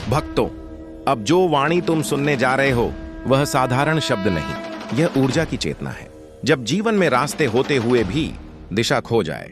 भक्तों, अब जो वाणी तुम सुनने जा रहे हो वह साधारण शब्द नहीं, यह ऊर्जा की चेतना है। जब जीवन में रास्ते होते हुए भी दिशा खो जाए,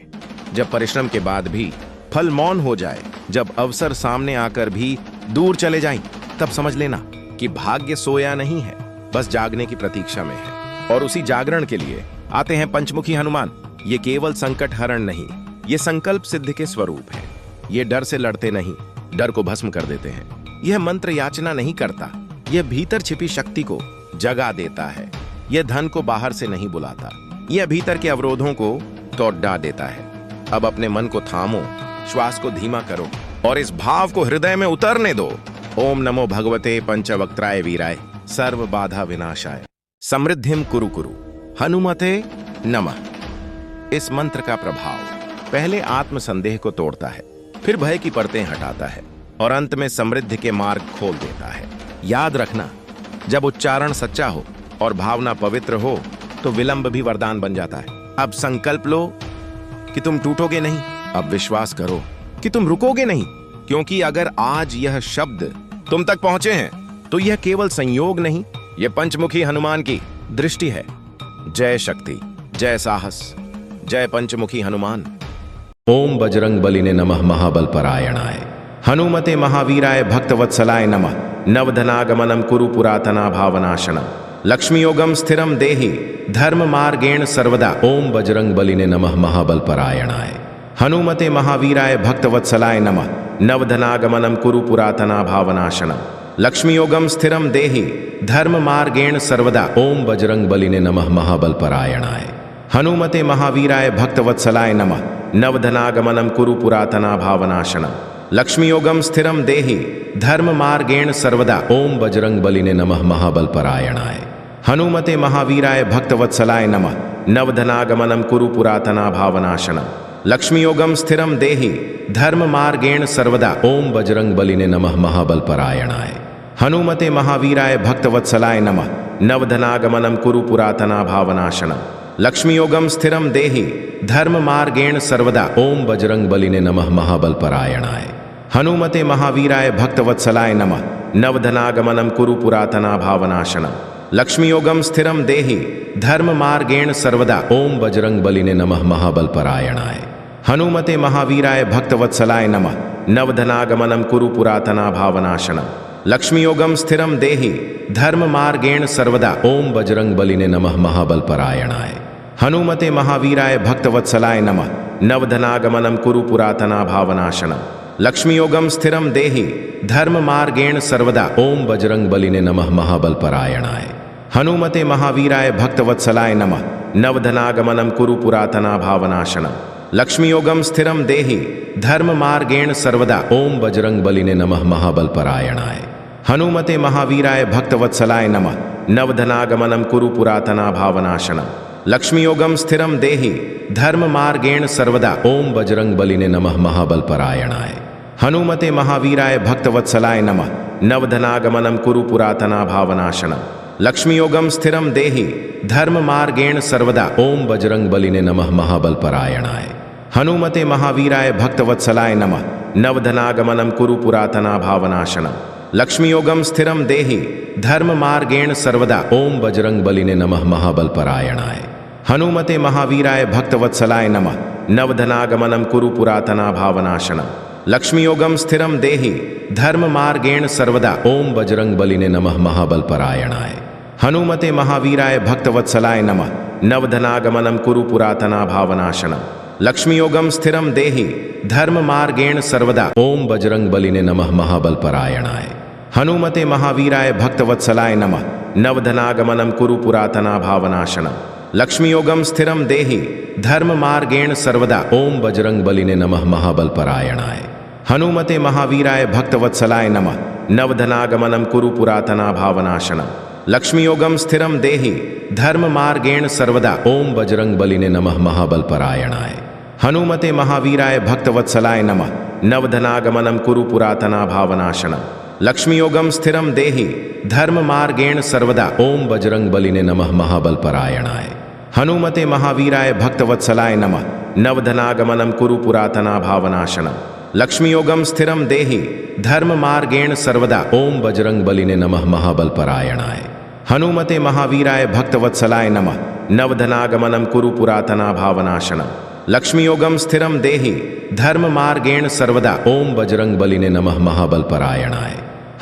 जब परिश्रम के बाद भी फल मौन हो जाए, जब अवसर सामने आकर भी दूर चले जाएं, तब समझ लेना कि भाग्य सोया नहीं है, बस जागने की प्रतीक्षा में है। और उसी जागरण के लिए आते हैं पंचमुखी हनुमान। ये केवल संकट हरण नहीं, ये संकल्प सिद्ध के स्वरूप है। ये डर से लड़ते नहीं, डर को भस्म कर देते हैं। यह मंत्र याचना नहीं करता, यह भीतर छिपी शक्ति को जगा देता है। यह धन को बाहर से नहीं बुलाता, यह भीतर के अवरोधों को तोड़ देता है। अब अपने मन को थामो, श्वास को धीमा करो और इस भाव को हृदय में उतरने दो। ओम नमो भगवते पंचवक्त्राय वीराय सर्व बाधा विनाशाय समृद्धिम कुरु कुरु हनुमते नमः। इस मंत्र का प्रभाव पहले आत्म संदेह को तोड़ता है, फिर भय की परतें हटाता है और अंत में समृद्धि के मार्ग खोल देता है। याद रखना, जब उच्चारण सच्चा हो और भावना पवित्र हो तो विलंब भी वरदान बन जाता है। अब संकल्प लो कि तुम टूटोगे नहीं, अब विश्वास करो कि तुम रुकोगे नहीं, क्योंकि अगर आज यह शब्द तुम तक पहुंचे हैं तो यह केवल संयोग नहीं, यह पंचमुखी हनुमान की दृष्टि है। जय शक्ति, जय साहस, जय पंचमुखी हनुमान। ओम बजरंग बलिने नमः महाबल परायणाय हनुमते महावीराय भक्तवत्सलाय नमः। नवधनागमनम कुरु पुरातना भावनाशनम लक्ष्मीयोगम स्थिरम देहि धर्म मार्गेण सर्वदा। ओम बजरंग बलिने नमः महाबल परायणाय हनुमते महावीराय भक्तवत्सलाय नमः। नवधनागमनम कुरु पुरातना भावनाशनम लक्ष्मीयोगम स्थिरम देहि धर्म मार्गेण सर्वदा। ओम बजरंग बलिने नमः महाबल परायणाय हनुमते महावीराय भक्तवत्सलाय नमः। नवधनागमनम कुरु पुरातना भावनाशनम लक्ष्मीयोगम स्थिरम देहि धर्म मार्गेण सर्वदा। ओम बजरंग बलिने नमः महाबल परायणाय हनुमते महावीराय भक्तवत्सलाय नमः। नवधनागमनम कुरु पुरातना भावनाशनम लक्ष्मीयोगम स्थिरम देहि धर्म मार्गेण सर्वदा। ओम बजरंग बलिने नमः महाबल परायणाय हनुमते महावीराय भक्तवत्सलाय नमः। नवधनागमनम कुरु पुरातना भावनाशनम लक्ष्मीयोगम स्थिरम देहि धर्म मार्गेण सर्वदा। ओम बजरंग बलिने नमः महाबल परायणाय हनुमते महावीराय भक्तवत्सलाय नमः। नवधनागमनम कुरु पुरातना भावनाशनम लक्ष्मीयोगम स्थिरम देहि धर्म मार्गेण सर्वदा। ओम बजरंग बलिने नमः महाबल परायणाय हनुमते महावीराय भक्तवत्सलाय नमः। नवधनागमनम कुरु पुरातना भावनाशनम लक्ष्मीयोगम स्थिरम देहि धर्म मार्गेण सर्वदा। ओम बजरंग बलिने नमः महाबल परायणाय हनुमते महावीराय भक्तवत्सलाय नमः। नवधनागमनम कुरु पुरातना भावनाशनम लक्ष्मीयोगम स्थिरम देहि धर्म मार्गेण सर्वदा। ओम बजरंग बलिने नमः महाबल परायणाय हनुमते महावीराय भक्तवत्सलाय नमः। नवधनागमनम कुरु पुरातना भावनाशनम लक्ष्मीयोगम स्थिरम देहि धर्म मार्गेण सर्वदा। ओम बजरंग बलिने नमः महाबल परायणाय हनुमते महावीराय भक्तवत्सलाय नमः। नवधनागमनम कुरु पुरातना भावनाशनम लक्ष्मीयोगम स्थिरम देहि धर्म मार्गेण सर्वदा। ओम बजरंग बलिने नमः महाबल परायणाय हनुमते महावीराय भक्तवत्सलाय नमः। नवधनागमनम कुरु पुरातना भावनाशनम लक्ष्मीयोगम स्थिरम देहि धर्म मार्गेण सर्वदा। ओम बजरंग बलिने नमः महाबल परायणाय हनुमते महावीराय भक्तवत्सलाय नमः। नवधनागमनम कुरु पुरातना भावनाशनम लक्ष्मीयोगम स्थिरम देहि धर्म मार्गेण सर्वदा। ओम बजरंग बलिने नमः महाबल परायणाय हनुमते महावीराय भक्तवत्सलाय नमः। नवधनागमनम कुरु पुरातना भावनाशनम लक्ष्मीयोगम स्थिरम देहि धर्म मार्गेण सर्वदा। ओम बजरंग बलिने नमः महाबल परायणाय हनुमते महावीराय भक्तवत्सलाय नमः। नवधनागमनम कुरु पुरातना भावनाशनम लक्ष्मीयोगम स्थिरम देहि धर्म मार्गेण सर्वदा। ओम बजरंग बलिने नमः महाबल परायणाय हनुमते महावीराय भक्तवत्सलाय नमः। नवधनागमनम कुरु पुरातना भावनाशनम लक्ष्मीयोगम स्थिरम देहि धर्म मार्गेण सर्वदा। ओम बजरंग बलिने नमः महाबल परायणाय हनुमते महावीराय भक्तवत्सलाय नमः। नवधनागमनम कुरु पुरातना भावनाशनम लक्ष्मीयोगम स्थिरम देहि धर्म मार्गेण सर्वदा। ओम बजरंग बलिने नमः महाबल परायणाय हनुमते महावीराय भक्तवत्सलाय नमः। नवधनागमनम कुरु पुरातना भावनाशनम लक्ष्मीयोगम स्थिरम देहि धर्म मार्गेण सर्वदा। ओम बजरंग बलिने नमः महाबल परायणाय हनुमते महावीराय भक्तवत्सलाय नमः। नवधनागमनम कुरु पुरातना भावनाशनम लक्ष्मीयोगम स्थिरम देहि धर्म मार्गेण सर्वदा। ओम बजरंग बलिने नमः महाबलपरायणाय। हनुमते महावीराय भक्तवत्सलाय नमः। नवधनागमनं कुरु पुरातना भावनाशनम्। लक्ष्मीयोगम स्थिरम देहि धर्म मार्गेण सर्वदा। ओम बजरंग बलिने नमः महाबलपरायणाय।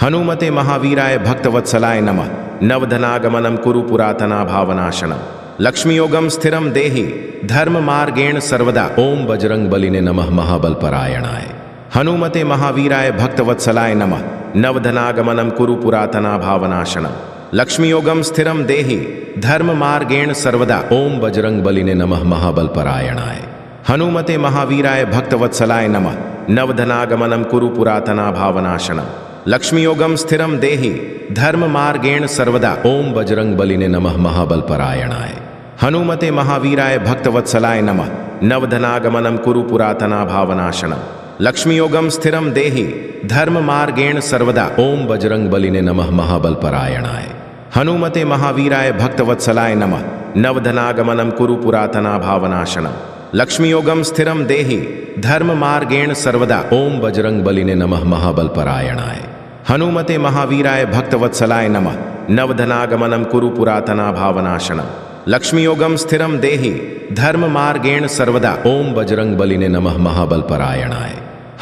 हनुमते महावीराय भक्तवत्सलाय नमः। नवधनागमनं कुरु पुरातना भावनाशनम्। लक्ष्मीयोगम स्थिरम देहि धर्म मार्गेण सर्वदा। ओम बजरंग बलिने नमः महाबलपरायणाय। हनुमते महावीराय भक्तवत्सलाय नमः। नवधनागमनं कुरु पुरातना भावनाशनम्। लक्ष्मीयोगम स्थिरम देहि धर्म मार्गेण सर्वदा। ओम बजरंग बलिने नमः महाबलपरायणाय। हनुमते महावीराय भक्तवत्सलाय नमः। नवधनागमनं कुरु पुरातना भावनाशनम्। लक्ष्मीयोगम स्थिरम देहि धर्म मार्गेण सर्वदा। ओम बजरंग बलिने नमः महाबलपरायणाय। हनुमते महावीराय भक्तवत्सलाय नमः। नवधनागमनं कुरु पुरातना भावनाशनम्। लक्ष्मीयोगम स्थिरम देहि धर्म मार्गेण सर्वदा। ओम बजरंग बलिने नमः महाबलपरायणाय। हनुमते महावीराय भक्तवत्सलाय नमः। नवधनागमनं कुरु पुरातना भावनाशनम्। लक्ष्मीयोगम स्थिरम देहि धर्म मार्गेण सर्वदा। ओम बजरंग बलिने नमः महाबलपरायणाय। हनुमते महावीराय भक्तवत्सलाय नमः। नवधनागमनं कुरु पुरातना भावनाशनम्। लक्ष्मीयोगम स्थिरम देहि धर्म मार्गेण सर्वदा। ओम बजरंग बलिने नमः महाबलपरायणाय।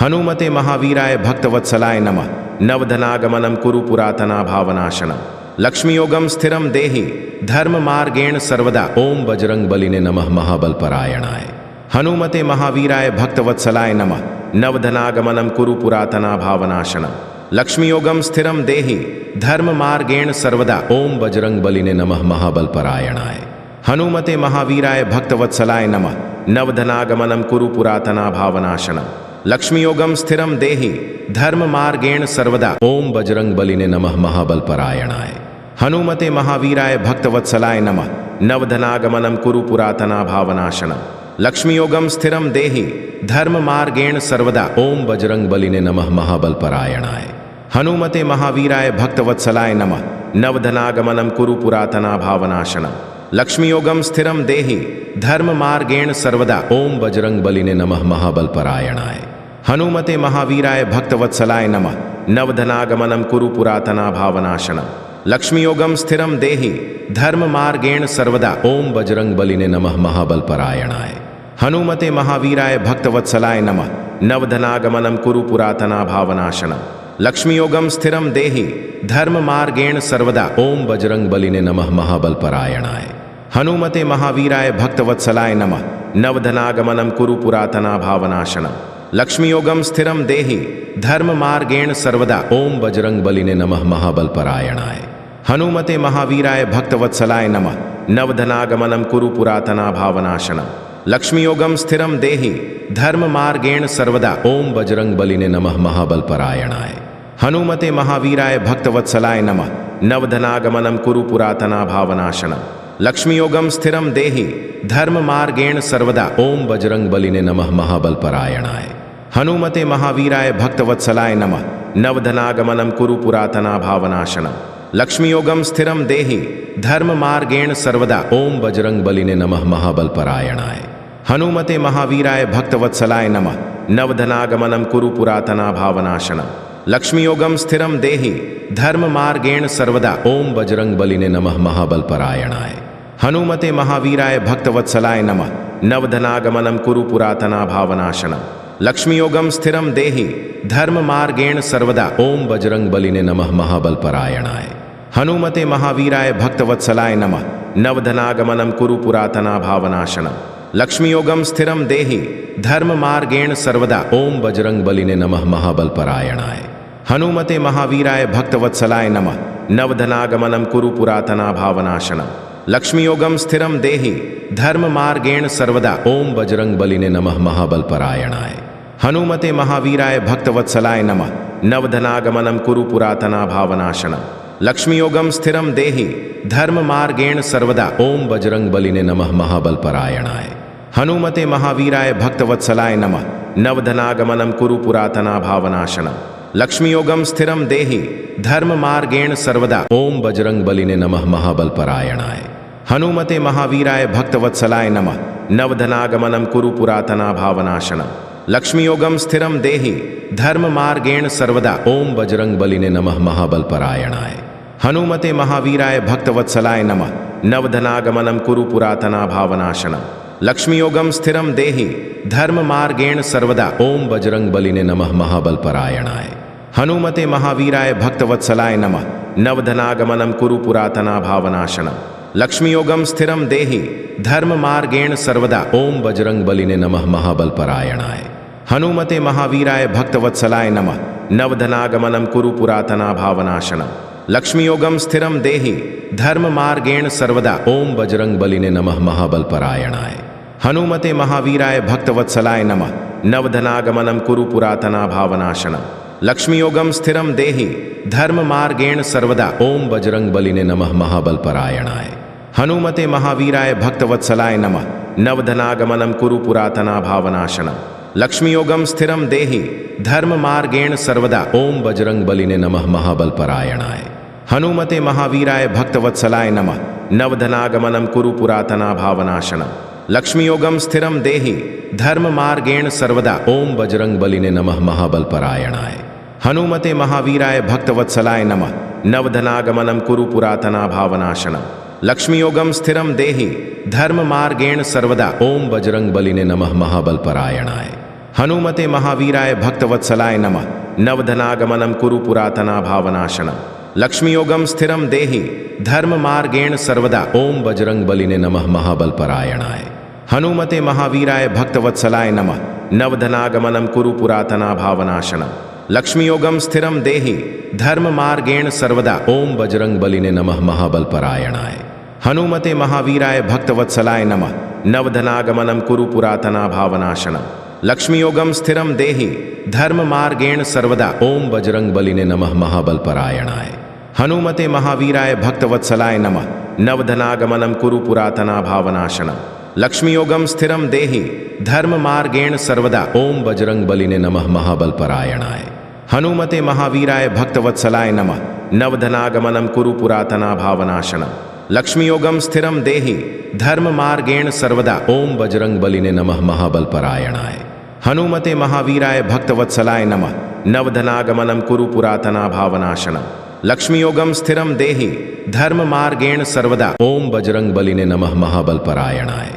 हनुमते महावीराय भक्तवत्सलाय नमः। नवधनागमनं कुरु पुरातना भावनाशनम्। लक्ष्मीयोगम स्थिरम देहि धर्म मार्गेण सर्वदा। ओम बजरंग बलिने नमः महाबलपरायणाय। हनुमते महावीराय भक्तवत्सलाय नमः। नवधनागमनं कुरु पुरातना भावनाशनम्। लक्ष्मीयोगम स्थिरम देहि धर्म मार्गेण सर्वदा। ओम बजरंग बलिने नमः महाबलपरायणाय। हनुमते महावीराय भक्तवत्सलाय नमः। नवधनागमनं कुरु पुरातना भावनाशनम्। लक्ष्मीयोगम स्थिरम देहि धर्म मार्गेण सर्वदा। ओम बजरंग बलिने नमः महाबलपरायणाय। हनुमते महावीराय भक्तवत्सलाय नमः। नवधनागमनं कुरु पुरातना भावनाशनम्। लक्ष्मीयोगम स्थिरम देहि धर्म मार्गेण सर्वदा। ओम बजरंग बलिने नमः महाबलपरायणाय। हनुमते महावीराय भक्तवत्सलाय नमः। नवधनागमनं कुरु पुरातना भावनाशनम्। लक्ष्मीयोगम स्थिरम देहि धर्म मार्गेण सर्वदा। ओम बजरंग बलिने नमः महाबलपरायणाय। हनुमते महावीराय भक्तवत्सलाय नमः। नवधनागमनं कुरु पुरातना भावनाशनम्। लक्ष्मीयोगम स्थिरम देहि धर्म मार्गेण सर्वदा। ओम बजरंग बलिने नमः महाबलपरायणाय। हनुमते महावीराय भक्तवत्सलाय नमः। नवधनागमनं कुरु पुरातना भावनाशनम्। लक्ष्मीयोगम स्थिरम देहि धर्म मार्गेण सर्वदा। ओम बजरंग बलिने नमः महाबलपरायणाय। हनुमते महावीराय भक्तवत्सलाय नमः। नवधनागमनं कुरु पुरातना भावनाशनम्। लक्ष्मीयोगम स्थिरम देहि धर्म मार्गेण सर्वदा। ओम बजरंग बलिने नमः महाबलपरायणाय। हनुमते महावीराय भक्तवत्सलाय नमः। नवधनागमनं कुरु पुरातना भावनाशनम्। लक्ष्मीयोगम स्थिरम देहि धर्म मार्गेण सर्वदा। ओम बजरंग बलिने नमः महाबलपरायणाय। हनुमते महावीराय भक्तवत्सलाय नमः। नवधनागमनं कुरु पुरातना भावनाशनम्। लक्ष्मीयोगम स्थिरम देहि धर्म मार्गेण सर्वदा। ओम बजरंग बलिने नमः महाबलपरायणाय। हनुमते महावीराय भक्तवत्सलाय नमः। नवधनागमनं कुरु पुरातना भावनाशनम्। लक्ष्मीयोगम स्थिरम देहि धर्म मार्गेण सर्वदा। ओम बजरंग बलिने नमः महाबलपरायणाय। हनुमते महावीराय भक्तवत्सलाय नमः। नवधनागमनं कुरु पुरातना भावनाशनम्। लक्ष्मीयोगम स्थिरम देहि धर्म मार्गेण सर्वदा। ओम बजरंग बलिने नमः महाबलपरायणाय। हनुमते महावीराय भक्तवत्सलाय नमः। नवधनागमनं कुरु पुरातना भावनाशनम्। लक्ष्मीयोगम स्थिरम देहि धर्म मार्गेण सर्वदा। ओम बजरंग बलिने नमः महाबलपरायणाय। हनुमते महावीराय भक्तवत्सलाय नमः। नवधनागमनं कुरु पुरातना भावनाशनम्। लक्ष्मीयोगम स्थिरम देहि धर्म मार्गेण सर्वदा। ओम बजरंग बलिने नमः महाबलपरायणाय। हनुमते महावीराय भक्तवत्सलाय नमः। नवधनागमनं कुरु पुरातना भावनाशनम्। लक्ष्मीयोगम स्थिरम देहि धर्म मार्गेण सर्वदा। ओम बजरंग बलिने नमः महाबलपरायणाय। हनुमते महावीराय भक्तवत्सलाय नमः। नवधनागमनं कुरु पुरातना भावनाशनम्। लक्ष्मीयोगम स्थिरम देहि धर्म मार्गेण सर्वदा। ओम बजरंग बलिने नमः महाबलपरायणाय। हनुमते महावीराय भक्तवत्सलाय नमः। नवधनागमनं कुरु पुरातना भावनाशनम्। लक्ष्मीयोगम स्थिरम देहि धर्म मार्गेण सर्वदा। ओम बजरंग बलिने नमः महाबलपरायणाय। हनुमते महावीराय भक्तवत्सलाय नमः। नवधनागमनं कुरु पुरातना भावनाशनम्। लक्ष्मीयोगम स्थिरम देहि धर्म मार्गेण सर्वदा। ओम बजरंग बलिने नमः महाबल परायणाय। हनुमते महावीराय भक्तवत्सलाय नमः। नवधनागमनम कुरु पुरातना भावनाशनम। लक्ष्मीयोगम स्थिरम देहि धर्म मार्गेण सर्वदा। ओम बजरंग बलिने नमः महाबल परायणाय। हनुमते महावीराय भक्तवत्सलाय नमः। नवधनागमनम कुरु पुरातना भावनाशनम। लक्ष्मीयोगम स्थिरम देहि धर्म मार्गेण सर्वदा। ओम बजरंग बलिने नमः महाबल परायणाय। हनुमते महावीराय भक्तवत्सलाय नमः। नवधनागमनम कुरु पुरातना भावनाशनम। लक्ष्मीयोगम स्थिरम देहि धर्म मार्गेण सर्वदा। ओम बजरंग बलिने नमः महाबल परायणाय। हनुमते महावीराय भक्तवत्सलाय नमः। नवधनागमनम कुरु पुरातना भावनाशनम। लक्ष्मीयोगम स्थिरम देहि धर्म मार्गेण सर्वदा। ओम बजरंग बलिने नमः महाबल परायणाय। हनुमते महावीराय भक्तवत्सलाय नमः। नवधनागमनम कुरु पुरातना भावनाशनम। लक्ष्मीयोगम स्थिरम देहि धर्म मार्गेण सर्वदा। ओम बजरंग बलिने नमः महाबल परायणाय। हनुमते महावीराय भक्तवत्सलाय नमः। नवधनागमनम कुरु पुरातना भावनाशनम। लक्ष्मीयोगम स्थिरम देहि धर्म मार्गेण सर्वदा। ओम बजरंग बलिने नमः महाबल परायणाय। हनुमते महावीराय भक्तवत्सलाय नमः। नवधनागमनम कुरु पुरातना भावनाशनम। लक्ष्मीयोगम स्थिरम देहि धर्म मार्गेण सर्वदा। ओम बजरंग बलिने नमः महाबल परायणाय। हनुमते महावीराय भक्तवत्सलाय नमः। नवधनागमनम कुरु पुरातना भावनाशनम। लक्ष्मीयोगम स्थिरम देहि धर्म मार्गेण सर्वदा। ओम बजरंग बलिने नमः महाबल परायणाय। हनुमते महावीराय भक्तवत्सलाय नमः। नवधनागमनम कुरु पुरातना भावनाशनम। लक्ष्मीयोगम स्थिरम देहि धर्म मार्गेण सर्वदा। ओम बजरंग बलिने नमः महाबल परायणाय। हनुमते महावीराय भक्तवत्सलाय नमः। नवधनागमनम कुरु पुरातना भावनाशनम। लक्ष्मीयोगम स्थिरम देहि धर्म मार्गेण सर्वदा। ओम बजरंग बलिने नमः महाबल परायणाय। हनुमते महावीराय भक्तवत्सलाय नमः। नवधनागमनम कुरु पुरातना भावनाशनम। लक्ष्मीयोगम स्थिरम देहि धर्म मार्गेण सर्वदा। ओम बजरंग बलिने नमः महाबल परायणाय। हनुमते महावीराय भक्तवत्सलाय नमः। नवधनागमनम कुरु पुरातना भावनाशनम। लक्ष्मीयोगम स्थिरम देहि धर्म मार्गेण सर्वदा। ओम बजरंग बलिने नमः महाबल परायणाय। हनुमते महावीराय भक्तवत्सलाय नमः। नवधनागमनम कुरु पुरातना भावनाशनम। लक्ष्मीयोगम स्थिरम देहि धर्म मार्गेण सर्वदा। ओम बजरंग बलिने नमः महाबल परायणाय।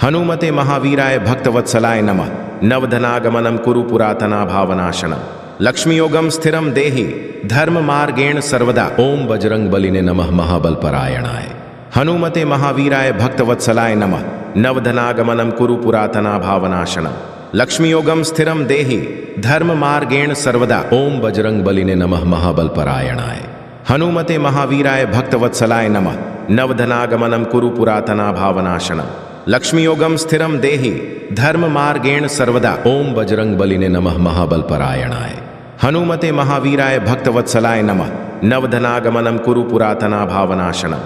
हनुमते महावीराय भक्तवत्सलाय नमः। नवधनागमनम कुरु पुरातना भावनाशनम। लक्ष्मीयोगम स्थिरम देहि धर्म मार्गेण सर्वदा। ओम बजरंग बलिने नमः महाबल परायणाय। हनुमते महावीराय भक्तवत्सलाय नमः। नवधनागमनम कुरु पुरातना भावनाशनम। लक्ष्मीयोगम स्थिरम देहि धर्म मार्गेण सर्वदा। ओम बजरंग बलिने नमः महाबल परायणाय। हनुमते महावीराय भक्तवत्सलाय नमः। नवधनागमनम कुरु पुरातना भावनाशनम। लक्ष्मीयोगम स्थिरम देहि धर्म मार्गेण सर्वदा। ओम बजरंग बलिने नमः महाबल परायणाय। हनुमते महावीराय भक्तवत्सलाय नमः। नवधनागमनम कुरु पुरातना भावनाशनम।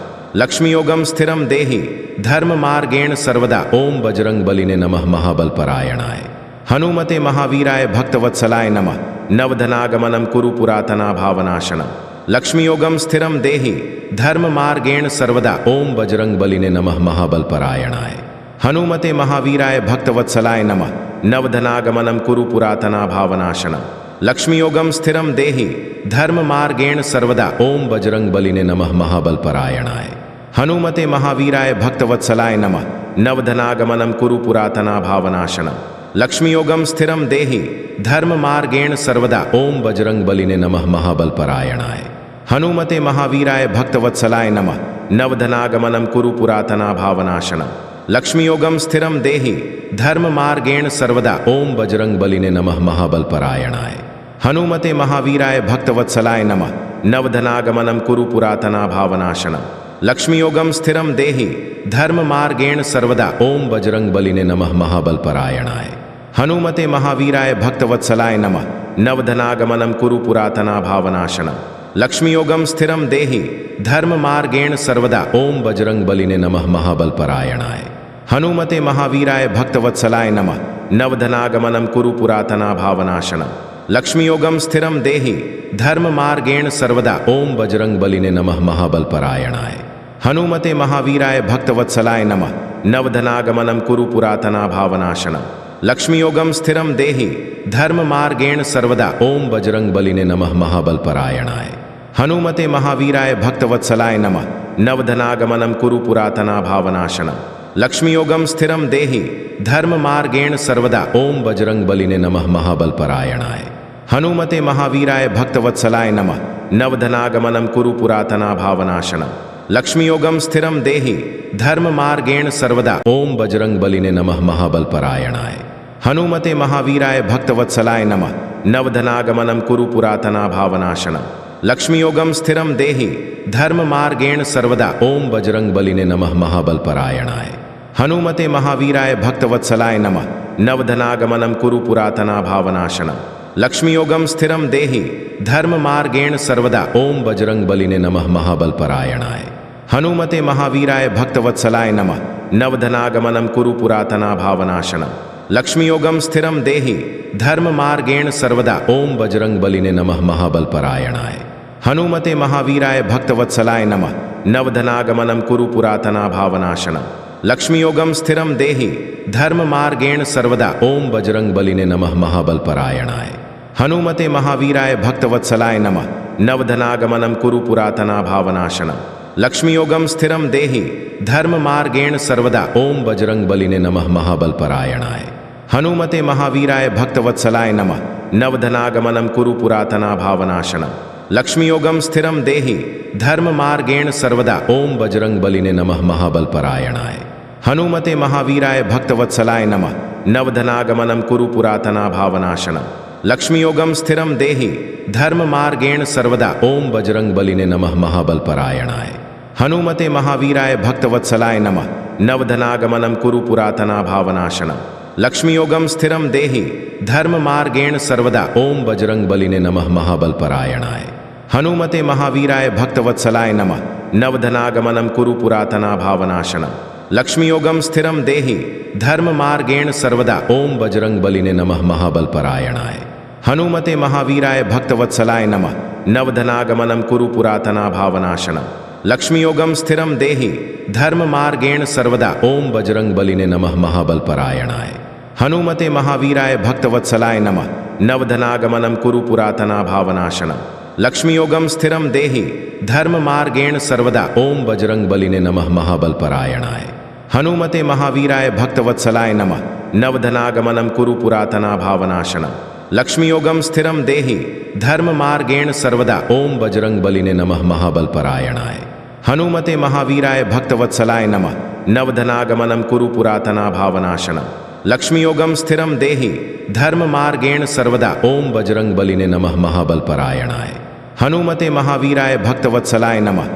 लक्ष्मीयोगम स्थिरम देहि धर्म मार्गेण सर्वदा। ओम बजरंग बलिने नमः महाबल परायणाय। हनुमते महावीराय भक्तवत्सलाय नमः। नवधनागमनम कुरु पुरातना भावनाशनम। लक्ष्मीयोगम स्थिरम देहि धर्म मार्गेण सर्वदा। ओम बजरंग बलिने नमः महाबल परायणाय। हनुमते महावीराय भक्तवत्सलाय नमः। नवधनागमनम कुरु पुरातना भावनाशनम। लक्ष्मीयोगम स्थिरम देहि धर्म मार्गेण सर्वदा। ओम बजरंग बलिने नमः महाबल परायणाय। हनुमते महावीराय भक्तवत्सलाय नमः। नवधनागमनम कुरु पुरातना भावनाशनम। लक्ष्मीयोगम स्थिरम देहि धर्म मार्गेण सर्वदा। ओम बजरंग बलिने नमः महाबल परायणाय। हनुमते महावीराय भक्तवत्सलाय नमः। नवधनागमनम कुरु पुरातना भावनाशनम। लक्ष्मीयोगम स्थिरम देहि धर्म मार्गेण सर्वदा। ओम बजरंग बलिने नमः महाबल परायणाय। हनुमते महावीराय भक्तवत्सलाय नमः। नवधनागमनम कुरु पुरातना भावनाशनम। लक्ष्मीयोगम स्थिरम देहि धर्म मार्गेण सर्वदा। ओम बजरंग बलिने नमः महाबल परायणाय। हनुमते महावीराय भक्तवत्सलाय नमः। नवधनागमनम कुरु पुरातना भावनाशनम। लक्ष्मीयोगम स्थिरम देहि धर्म मार्गेण सर्वदा। ओम बजरंग बलिने नमः महाबल परायणाय। हनुमते महावीराय भक्तवत्सलाय नमः। नवधनागमनम कुरु पुरातना भावनाशनम। लक्ष्मीयोगम स्थिरम देहि धर्म मार्गेण सर्वदा। ओम बजरंग बलिने नमः महाबल परायणाय। हनुमते महावीराय भक्तवत्सलाय नमः। नवधनागमनम कुरु पुरातना भावनाशनम। लक्ष्मीयोगम स्थिरम देहि धर्म मार्गेण सर्वदा। ओम बजरंग बलिने नमः महाबल परायणाय। हनुमते महावीराय भक्तवत्सलाय नमः। नवधनागमनम कुरु पुरातना भावनाशनम। लक्ष्मीयोगम स्थिरम देहि धर्म मार्गेण सर्वदा। ओम बजरंग बलिने नमः महाबल परायणाय। हनुमते महावीराय भक्तवत्सलाय नमः। नवधनागमनम कुरु पुरातना भावनाशनम। लक्ष्मीयोगम स्थिरम देहि धर्म मार्गेण सर्वदा। ओम बजरंग बलिने नमः महाबल परायणाय। हनुमते महावीराय भक्तवत्सलाय नमः। नवधनागमनम कुरु पुरातना भावनाशनम। लक्ष्मीयोगम स्थिरम देहि धर्म मार्गेण सर्वदा। ओम बजरंग बलिने नमः महाबल परायणाय। हनुमते महावीराय भक्तवत्सलाय नमः। नवधनागमनम कुरु पुरातना भावनाशनम। लक्ष्मीयोगम स्थिरम देहि धर्म मार्गेण सर्वदा। ओम बजरंग बलिने नमः महाबल परायणाय। हनुमते महावीराय भक्तवत्सलाय नमः। नवधनागमनम कुरु पुरातना भावनाशनम। लक्ष्मीयोगम स्थिरम देहि धर्म मार्गेण सर्वदा। ओम बजरंग बलिने नमः महाबल परायणाय। हनुमते महावीराय भक्तवत्सलाय नमः। नवधनागमनम कुरु पुरातना भावनाशनम। लक्ष्मीयोगम स्थिरम देहि धर्म मार्गेण सर्वदा। ओम बजरंग बलिने नमः महाबल परायणाय। हनुमते महावीराय भक्तवत्सलाय नमः। नवधनागमनम कुरु पुरातना भावनाशनम। लक्ष्मीयोगम स्थिरम देहि धर्म मार्गेण सर्वदा। ओम बजरंग बलिने नमः महाबल परायणाय। हनुमते महावीराय भक्तवत्सलाय नमः। नवधनागमनम कुरु पुरातना भावनाशनम। लक्ष्मीयोगम स्थिरम देहि धर्म मार्गेण सर्वदा। ओम बजरंग बलिने नमः महाबल परायणाय। हनुमते महावीराय भक्तवत्सलाय नमः। नवधनागमनम कुरु पुरातना भावनाशनम। लक्ष्मीयोगम स्थिरम देहि धर्म मार्गेण सर्वदा। ओम बजरंग बलिने नमः महाबल परायणाय। हनुमते महावीराय भक्तवत्सलाय नमः। नवधनागमनम कुरु पुरातना भावनाशनम। लक्ष्मीयोगम स्थिरम देहि धर्म मार्गेण सर्वदा। ओम बजरंग बलिने नमः महाबल परायणाय। हनुमते महावीराय भक्तवत्सलाय नमः। नवधनागमनम कुरु पुरातना भावनाशनम। लक्ष्मीयोगम स्थिरम देहि धर्म मार्गेण सर्वदा। ओम बजरंग बलिने नमः महाबल परायणाय। हनुमते महावीराय भक्तवत्सलाय नमः। नवधनागमनम कुरु पुरातना भावनाशनम। लक्ष्मीयोगम स्थिरम देहि धर्म मार्गेण सर्वदा। ओम बजरंग बलिने नमः महाबल परायणाय। हनुमते महावीराय भक्तवत्सलाय नमः। नवधनागमनम कुरु पुरातना भावनाशनम। लक्ष्मीयोगम स्थिरम देहि धर्म मार्गेण सर्वदा। ओम बजरंग बलिने नमः महाबल परायणाय। हनुमते महावीराय भक्तवत्सलाय नमः। नवधनागमनम कुरु पुरातना भावनाशनम। लक्ष्मीयोगम स्थिरम देहि धर्म मार्गेण सर्वदा। ओम बजरंग बलिने नमः महाबल परायणाय। हनुमते महावीराय भक्तवत्सलाय नमः। नवधनागमनम कुरु पुरातना भावनाशनम। लक्ष्मीयोगम स्थिरम देहि धर्म मार्गेण सर्वदा। ओम बजरंग बलिने नमः महाबल परायणाय। हनुमते महावीराय भक्तवत्सलाय नमः।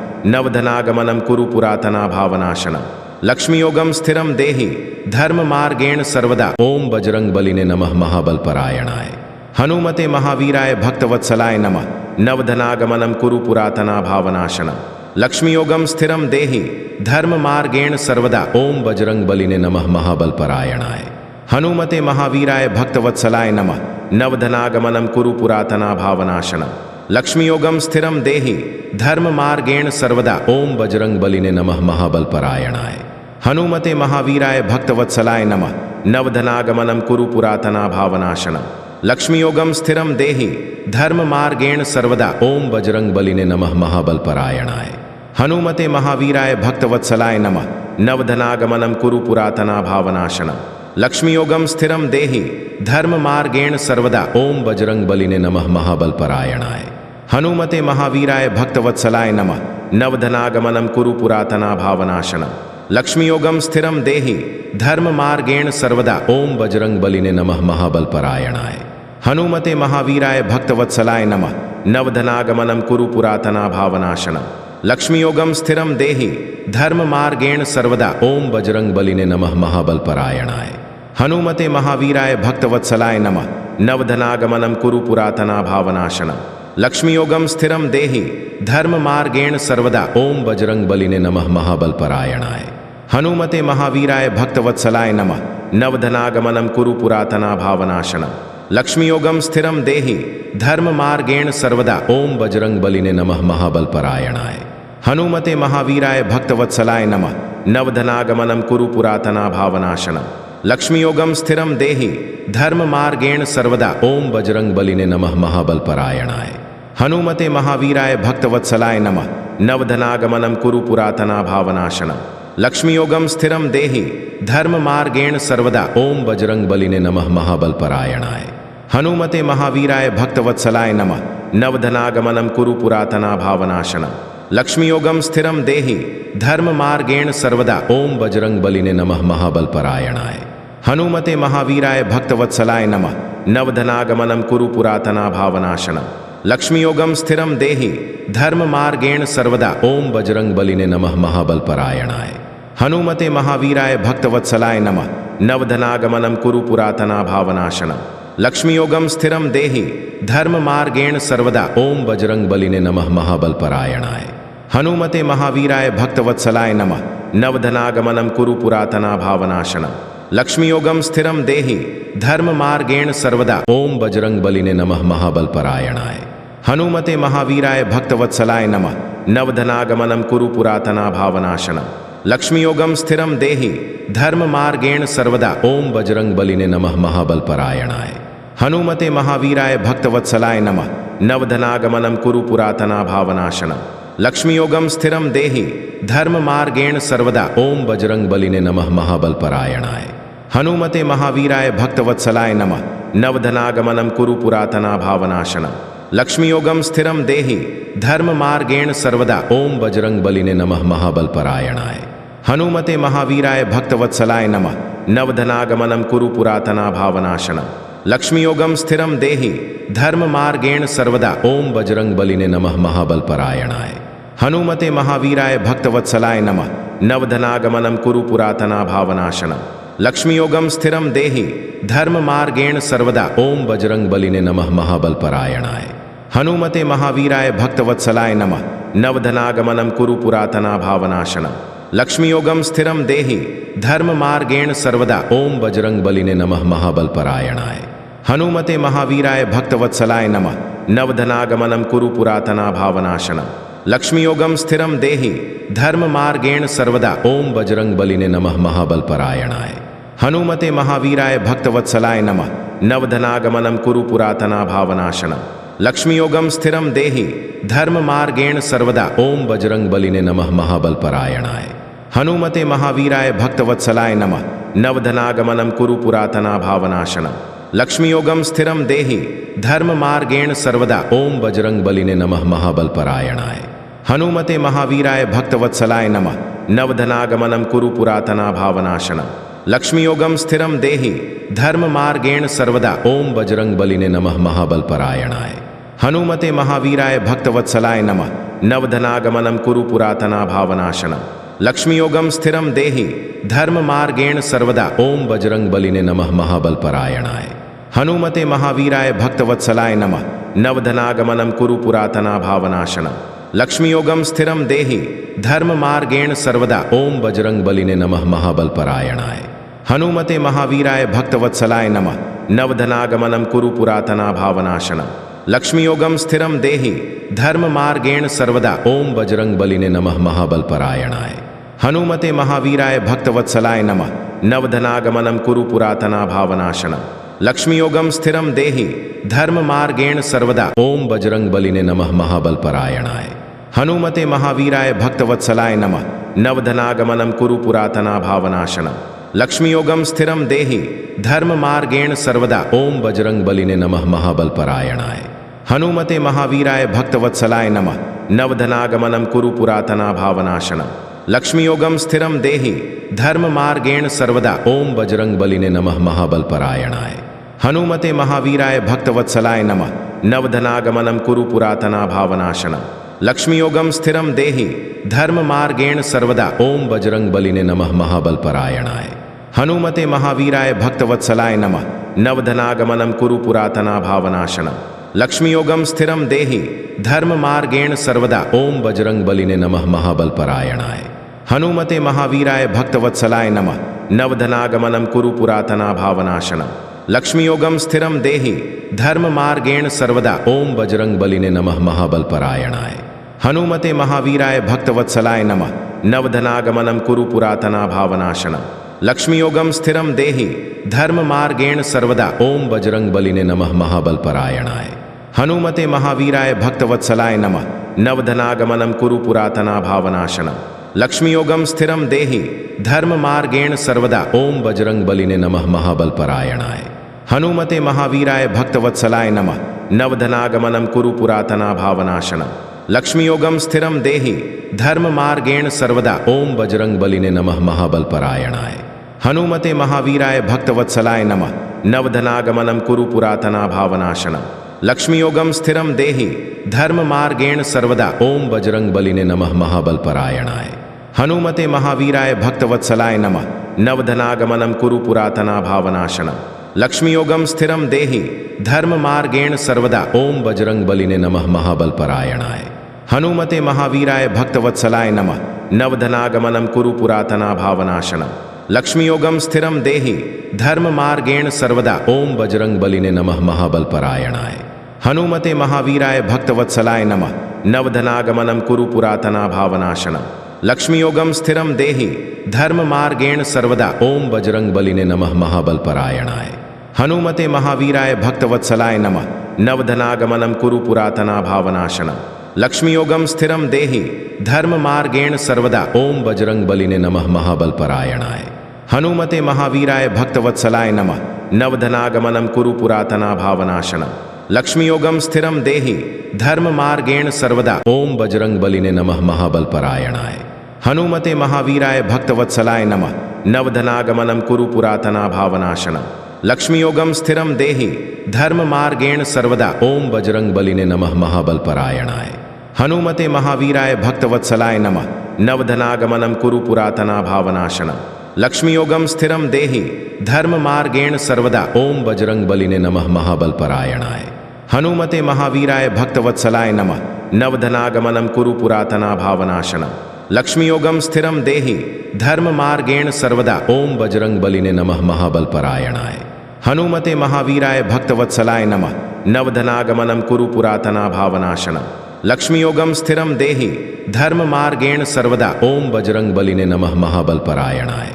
नवधनागमनम कुरु पुरातना भावनाशनम। लक्ष्मीयोगम स्थिरम देहि धर्म मार्गेण सर्वदा। ओम बजरंग बलिने नमः महाबल परायणाय। हनुमते महावीराय भक्तवत्सलाय नमः। नवधनागमनम कुरु पुरातना भावनाशनम। लक्ष्मीयोगम स्थिरम देहि धर्म मार्गेण सर्वदा। ओम बजरंग बलिने नमः महाबल परायणाय। हनुमते महावीराय भक्तवत्सलाय नमः। नवधनागमनम कुरु पुरातना भावनाशनम। लक्ष्मीयोगम स्थिरम देहि धर्म मार्गेण सर्वदा। ओम बजरंग बलिने नमः महाबल परायणाय। हनुमते महावीराय भक्तवत्सलाय नमः। नवधनागमनम कुरु पुरातना भावनाशनम। लक्ष्मीयोगम स्थिरम देहि धर्म मार्गेण सर्वदा। ओम बजरंग बलिने नमः महाबल परायणाय। हनुमते महावीराय भक्तवत्सलाय नमः। नवधनागमनम कुरु पुरातना भावनाशनम। लक्ष्मीयोगम स्थिरम देहि धर्म मार्गेण सर्वदा। ओम बजरंग बलिने नमः महाबल परायणाय। हनुमते महावीराय भक्तवत्सलाय नमः। नवधनागमनम कुरु पुरातना भावनाशनम। लक्ष्मीयोगम स्थिरम देहि धर्म मार्गेण सर्वदा। ओम बजरंग बलिने नमः महाबल परायणाय। हनुमते महावीराय भक्तवत्सलाय नमः। नवधनागमनम कुरु पुरातना भावनाशनम। लक्ष्मीयोगम स्थिरम देहि धर्म मार्गेण सर्वदा। ओम बजरंग बलिने नमः महाबल परायणाय। हनुमते महावीराय भक्तवत्सलाय नमः। नवधनागमनम कुरु पुरातना भावनाशनम। लक्ष्मीयोगम स्थिरम देहि धर्म मार्गेण सर्वदा। ओम बजरंग बलिने नमः महाबल परायणाय। हनुमते महावीराय भक्तवत्सलाय नमः। नवधनागमनम कुरु पुरातना भावनाशनम। लक्ष्मीयोगम स्थिरम देहि धर्म मार्गेण सर्वदा। ओम बजरंग बलिने नमः महाबल परायणाय। हनुमते महावीराय भक्तवत्सलाय नमः। नवधनागमनम कुरु पुरातना भावनाशनम। लक्ष्मीयोगम स्थिरम देहि धर्म मार्गेण सर्वदा। ओम बजरंग बलिने नमः महाबलपरायणाय। हनुमते महावीराय भक्तवत्सलाय नमः। नवधनागमनम कुरु पुरातना भावनाशनम। लक्ष्मीयोगम स्थिरम देहि धर्म मार्गेण सर्वदा। ओम बजरंग बलिने नमः महाबलपरायणाय। हनुमते महावीराय भक्तवत्सलाय नमः। नवधनागमनम कुरु पुरातना भावनाशनम। लक्ष्मीयोगम स्थिरम देहि धर्म मार्गेण सर्वदा। ओम बजरंग बलिने नमः महाबलपरायणाय। हनुमते महावीराय भक्तवत्सलाय नमः। नवधनागमनम कुरु पुरातना भावनाशनम। लक्ष्मीयोगम स्थिरम देहि धर्म मार्गेण सर्वदा। ओम बजरंग बलिने नमः महाबलपरायणाय। हनुमते महावीराय भक्तवत्सलाय नमः। नवधनागमनम कुरु पुरातना भावनाशनम। लक्ष्मीयोगम स्थिरम देहि धर्म मार्गेण सर्वदा। ओम बजरंग बलिने नमः महाबलपरायणाय। हनुमते महावीराय भक्तवत्सलाय नमः। नवधनागमनम कुरु पुरातना भावनाशनम। लक्ष्मीयोगम स्थिरम देहि धर्म मार्गेण सर्वदा। ओम बजरंग बलिने नमः महाबलपरायणाय। हनुमते महावीराय भक्तवत्सलाय नमः। नवधनागमनम कुरु पुरातना भावनाशनम। लक्ष्मीयोगम स्थिरम देहि धर्म मार्गेण सर्वदा। ओम बजरंग बलिने नमः महाबलपरायणाय। हनुमते महावीराय भक्तवत्सलाय नमः। नवधनागमनम कुरु पुरातना भावनाशनम। लक्ष्मीयोगम स्थिरम देहि धर्म मार्गेण सर्वदा। ओम बजरंग बलिने नमः महाबलपरायणाय। हनुमते महावीराय भक्तवत्सलाय नमः। नवधनागमनम कुरु पुरातना भावनाशनम। लक्ष्मीयोगम स्थिरम देहि धर्म मार्गेण सर्वदा। ओम बजरंग बलिने नमः महाबलपरायणाय। हनुमते महावीराय भक्तवत्सलाय नमः। नवधनागमनम कुरु पुरातना भावनाशनम। लक्ष्मीयोगम स्थिरम देहि धर्म मार्गेण सर्वदा। ओम बजरंग बलिने नमः महाबलपरायणाय। हनुमते महावीराय भक्तवत्सलाय नमः। नवधनागमनम कुरु पुरातना भावनाशनम। लक्ष्मीयोगम स्थिरम देहि धर्म मार्गेण सर्वदा। ओम बजरंग बलिने नमः महाबलपरायणाय। हनुमते महावीराय भक्तवत्सलाय नमः। नवधनागमनम कुरु पुरातना भावनाशनम। लक्ष्मीयोगम स्थिरम देहि धर्म मार्गेण सर्वदा। ओम बजरंग बलिने नमः महाबलपरायणाय। हनुमते महावीराय भक्तवत्सलाय नमः। नवधनागमनम कुरु पुरातना भावनाशनम। लक्ष्मीयोगम स्थिरम देहि धर्म मार्गेण सर्वदा। ओम बजरंग बलिने नमः महाबलपरायणाय। हनुमते महावीराय भक्तवत्सलाय नमः। नवधनागमनम कुरु पुरातना भावनाशनम। लक्ष्मीयोगम स्थिरम देहि धर्म मार्गेण सर्वदा। ओम बजरंग बलिने नमः महाबलपरायणाय। हनुमते महावीराय भक्तवत्सलाय नमः। नवधनागमनम कुरु पुरातना भावनाशनम। लक्ष्मीयोगम स्थिरम देहि धर्म मार्गेण सर्वदा। ओम बजरंग बलिने नमः महाबलपरायणाय। हनुमते महावीराय भक्तवत्सलाय नमः। नवधनागमनम कुरु पुरातना भावनाशनम। लक्ष्मीयोगम स्थिरम देहि धर्म मार्गेण सर्वदा। ओम बजरंग बलिने नमः महाबलपरायणाय। हनुमते महावीराय भक्तवत्सलाय नमः। नवधनागमनम कुरु पुरातना भावनाशनम। लक्ष्मीयोगम स्थिरम देहि धर्म मार्गेण सर्वदा। ओम बजरंग बलिने नमः महाबलपरायणाय। हनुमते महावीराय भक्तवत्सलाय नमः। नवधनागमनम कुरु पुरातना भावनाशनम। लक्ष्मीयोगम स्थिरम देहि धर्म मार्गेण सर्वदा। ओम बजरंग बलिने नमः महाबलपरायणाय। हनुमते महावीराय भक्तवत्सलाय नमः। नवधनागमनम कुरु पुरातना भावनाशनम। लक्ष्मीयोगम स्थिरम देहि धर्म मार्गेण सर्वदा। ओम बजरंग बलिने नमः महाबलपरायणाय। हनुमते महावीराय भक्तवत्सलाय नमः। नवधनागमनम कुरु पुरातना भावनाशनम। लक्ष्मीयोगम स्थिरम देहि धर्म मार्गेण सर्वदा। ओम बजरंग बलिने नमः महाबलपरायणाय। हनुमते महावीराय भक्तवत्सलाय नमः। नवधनागमनम कुरु पुरातना भावनाशनम। लक्ष्मीयोगम स्थिरम देहि धर्म मार्गेण सर्वदा। ओम बजरंग बलिने नमः महाबलपरायणाय। हनुमते महावीराय भक्तवत्सलाय नमः। नवधनागमनम कुरु पुरातना भावनाशनम। लक्ष्मीयोगम स्थिरम देहि धर्म मार्गेण सर्वदा। ओम बजरंग बलिने नमः महाबलपरायणाय। हनुमते महावीराय भक्तवत्सलाय नमः। नवधनागमनम कुरु पुरातना भावनाशनम। लक्ष्मीयोगम स्थिरम देहि धर्म मार्गेण सर्वदा। ओम बजरंग बलिने नमः महाबलपरायणाय। हनुमते महावीराय भक्तवत्सलाय नमः। नवधनागमनम कुरु पुरातना भावनाशनम। लक्ष्मीयोगम स्थिरम देहि धर्म मार्गेण सर्वदा। ओम बजरंग बलिने नमः महाबलपरायणाय। हनुमते महावीराय भक्तवत्सलाय नमः। नवधनागमनम कुरु पुरातना भावनाशनम। लक्ष्मीयोगम स्थिरम देहि धर्म मार्गेण सर्वदा। ओम बजरंग बलिने नमः महाबलपरायणाय। हनुमते महावीराय भक्तवत्सलाय नमः। नवधनागमनम कुरु पुरातना भावनाशनम। लक्ष्मीयोगम स्थिरम देहि धर्म मार्गेण सर्वदा। ओम बजरंग बलिने नमः महाबलपरायणाय। हनुमते महावीराय भक्तवत्सलाय नमः। नवधनागमनं कुरु पुरातना भावनाशनम्। लक्ष्मीयोगम स्थिरम देहि धर्म मार्गेण सर्वदा। ओम बजरंग बलिने नमः महाबलपरायणाय। हनुमते महावीराय भक्तवत्सलाय नमः। नवधनागमनं कुरु पुरातना भावनाशनम्। लक्ष्मीयोगम स्थिरम देहि धर्म मार्गेण सर्वदा। ओम बजरंग बलिने नमः महाबलपरायणाय। हनुमते महावीराय भक्तवत्सलाय नमः। नवधनागमनं कुरु पुरातना भावनाशनम्। लक्ष्मीयोगम स्थिरम देहि धर्म मार्गेण सर्वदा। ओम बजरंग बलिने नमः महाबलपरायणाय। हनुमते महावीराय भक्तवत्सलाय नमः। नवधनागमनं कुरु पुरातना भावनाशनम्। लक्ष्मीयोगम स्थिरम देहि धर्म मार्गेण सर्वदा। ओम बजरंग बलिने नमः महाबलपरायणाय। हनुमते महावीराय भक्तवत्सलाय नमः। नवधनागमनं कुरु पुरातना भावनाशनम्। लक्ष्मीयोगम स्थिरम देहि धर्म मार्गेण सर्वदा। ओम बजरंग बलिने नमः महाबलपरायणाय। हनुमते महावीराय भक्तवत्सलाय नमः। नवधनागमनं कुरु पुरातना भावनाशनम्। लक्ष्मीयोगम स्थिरम देहि धर्म मार्गेण सर्वदा। ओम बजरंग बलिने नमः महाबलपरायणाय। हनुमते महावीराय भक्तवत्सलाय नमः। नवधनागमनं कुरु पुरातना भावनाशनम्। लक्ष्मीयोगम स्थिरम देहि धर्म मार्गेण सर्वदा। ओम बजरंग बलिने नमः महाबलपरायणाय। हनुमते महावीराय भक्तवत्सलाय नमः। नवधनागमनं कुरु पुरातना भावनाशनम्। लक्ष्मीयोगम स्थिरम देहि धर्म मार्गेण सर्वदा। ओम बजरंग बलिने नमः महाबलपरायणाय। हनुमते महावीराय भक्तवत्सलाय नमः। नवधनागमनं कुरु पुरातना भावनाशनम्। लक्ष्मीयोगम स्थिरम देहि धर्म मार्गेण सर्वदा। ओम बजरंग बलिने नमः महाबलपरायणाय। हनुमते महावीराय भक्तवत्सलाय नमः। नवधनागमनं कुरु पुरातना भावनाशनम्। लक्ष्मीयोगम स्थिरम देहि धर्म मार्गेण सर्वदा। ओम बजरंग बलिने नमः महाबलपरायणाय। हनुमते महावीराय भक्तवत्सलाय नमः। नवधनागमनं कुरु पुरातना भावनाशनम्। लक्ष्मीयोगम स्थिरम देहि धर्म मार्गेण सर्वदा। ओम बजरंग बलिने नमः महाबलपरायणाय। हनुमते महावीराय भक्तवत्सलाय नमः। नवधनागमनं कुरु पुरातना भावनाशनम्। लक्ष्मीयोगम स्थिरम देहि धर्म मार्गेण सर्वदा। ओम बजरंग बलिने नमः महाबलपरायणाय।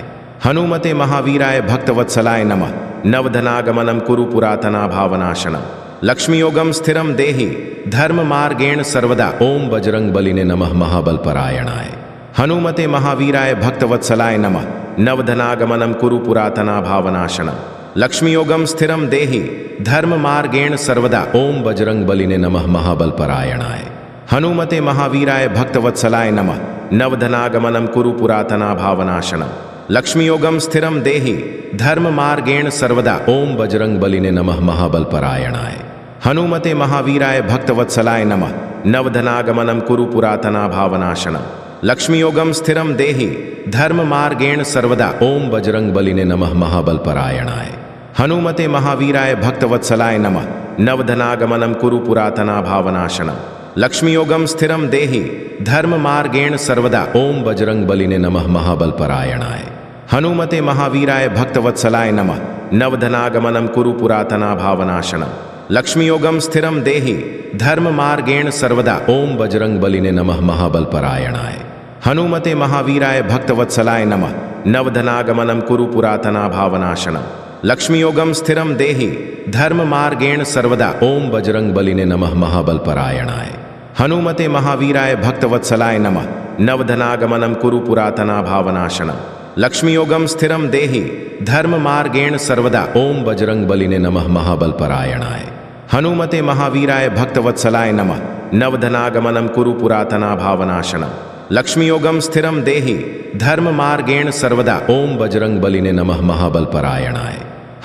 हनुमते महावीराय भक्तवत्सलाय नमः। नवधनागमनं कुरु पुरातना भावनाशनम्। लक्ष्मीयोगम स्थिरम देहि धर्म मार्गेण सर्वदा। ओम बजरंग बलिने नमः महाबलपरायणाय। हनुमते महावीराय भक्तवत्सलाय नमः। नवधनागमनं कुरु पुरातना भावनाशनम्। लक्ष्मीयोगम स्थिरम देहि धर्म मार्गेण सर्वदा। ओम बजरंग बलिने नमः महाबलपरायणाय। हनुमते महावीराय भक्तवत्सलाय नमः। नवधनागमनं कुरु पुरातना भावनाशनम्। लक्ष्मीयोगम स्थिरम देहि धर्म मार्गेण सर्वदा। ओम बजरंग बलिने नमः महाबलपरायणाय। हनुमते महावीराय भक्तवत्सलाय नमः। नवधनागमनं कुरु पुरातना भावनाशनम्। लक्ष्मीयोगम स्थिरम देहि धर्म मार्गेण सर्वदा। ओम बजरंग बलिने नमः महाबलपरायणाय। हनुमते महावीराय भक्तवत्सलाय नमः। नवधनागमनं कुरु पुरातना भावनाशनम्। लक्ष्मीयोगम स्थिरम देहि धर्म मार्गेण सर्वदा। ओम बजरंग बलिने नमः महाबलपरायणाय। हनुमते महावीराय भक्तवत्सलाय नमः। नवधनागमनं कुरु पुरातना भावनाशनम्। लक्ष्मीयोगम स्थिरम देहि धर्म मार्गेण सर्वदा। ओम बजरंग बलिने नमः महाबलपरायणाय। हनुमते महावीराय भक्तवत्सलाय नमः। नवधनागमनं कुरु पुरातना भावनाशनम्। लक्ष्मीयोगम स्थिरम देहि धर्म मार्गेण सर्वदा। ओम बजरंग बलिने नमः महाबलपरायणाय। हनुमते महावीराय भक्तवत्सलाय नमः। नवधनागमनं कुरु पुरातना भावनाशनम्। लक्ष्मीयोगम स्थिरम देहि धर्म मार्गेण सर्वदा। ओम बजरंग बलिने नमः महाबलपरायणाय। हनुमते महावीराय भक्तवत्सलाय नमः। नवधनागमनं कुरु पुरातना भावनाशनम्। लक्ष्मीयोगम स्थिरम देहि धर्म मार्गेण सर्वदा। ओम बजरंग बलिने नमः महाबलपरायणाय।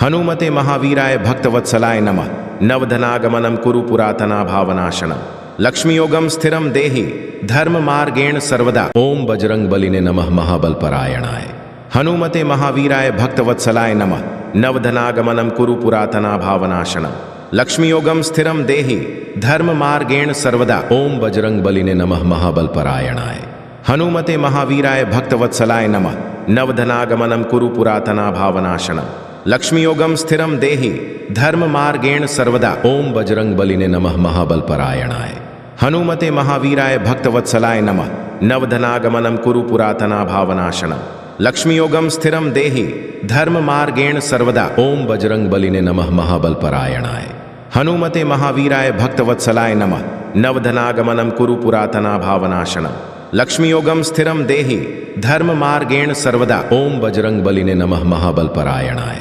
हनुमते महावीराय भक्तवत्सलाय नमः। नवधनागमनं कुरु पुरातना भावनाशनम्। लक्ष्मीयोगम स्थिरम देहि धर्म मार्गेण सर्वदा। ओम बजरंग बलिने नमः महाबलपरायणाय। हनुमते महावीराय भक्तवत्सलाय नमः। नवधनागमनं कुरु पुरातना भावनाशनम्। लक्ष्मीयोगम स्थिरम देहि धर्म मार्गेण सर्वदा। ओम बजरंग बलिने नमः महाबलपरायणाय। हनुमते महावीराय भक्तवत्सलाय नमः। नवधनागमनं कुरु पुरातना भावनाशनम्। लक्ष्मीयोगम स्थिरम देहि धर्म मार्गेण सर्वदा। ओम बजरंग बलिने नमः महाबलपरायणाय। हनुमते महावीराय भक्तवत्सलाय नमः। नवधनागमनं कुरु पुरातना भावनाशनम्। लक्ष्मीयोगम स्थिरम देहि धर्म मार्गेण सर्वदा। ओम बजरंग बलिने नमः महाबलपरायणाय। हनुमते महावीराय भक्तवत्सलाय नमः। नवधनागमनं कुरु पुरातना भावनाशनम। लक्ष्मीयोगम स्थिरम देहि धर्म मार्गेण सर्वदा। ओम बजरंग बलिने नमः महाबलपरायणाय।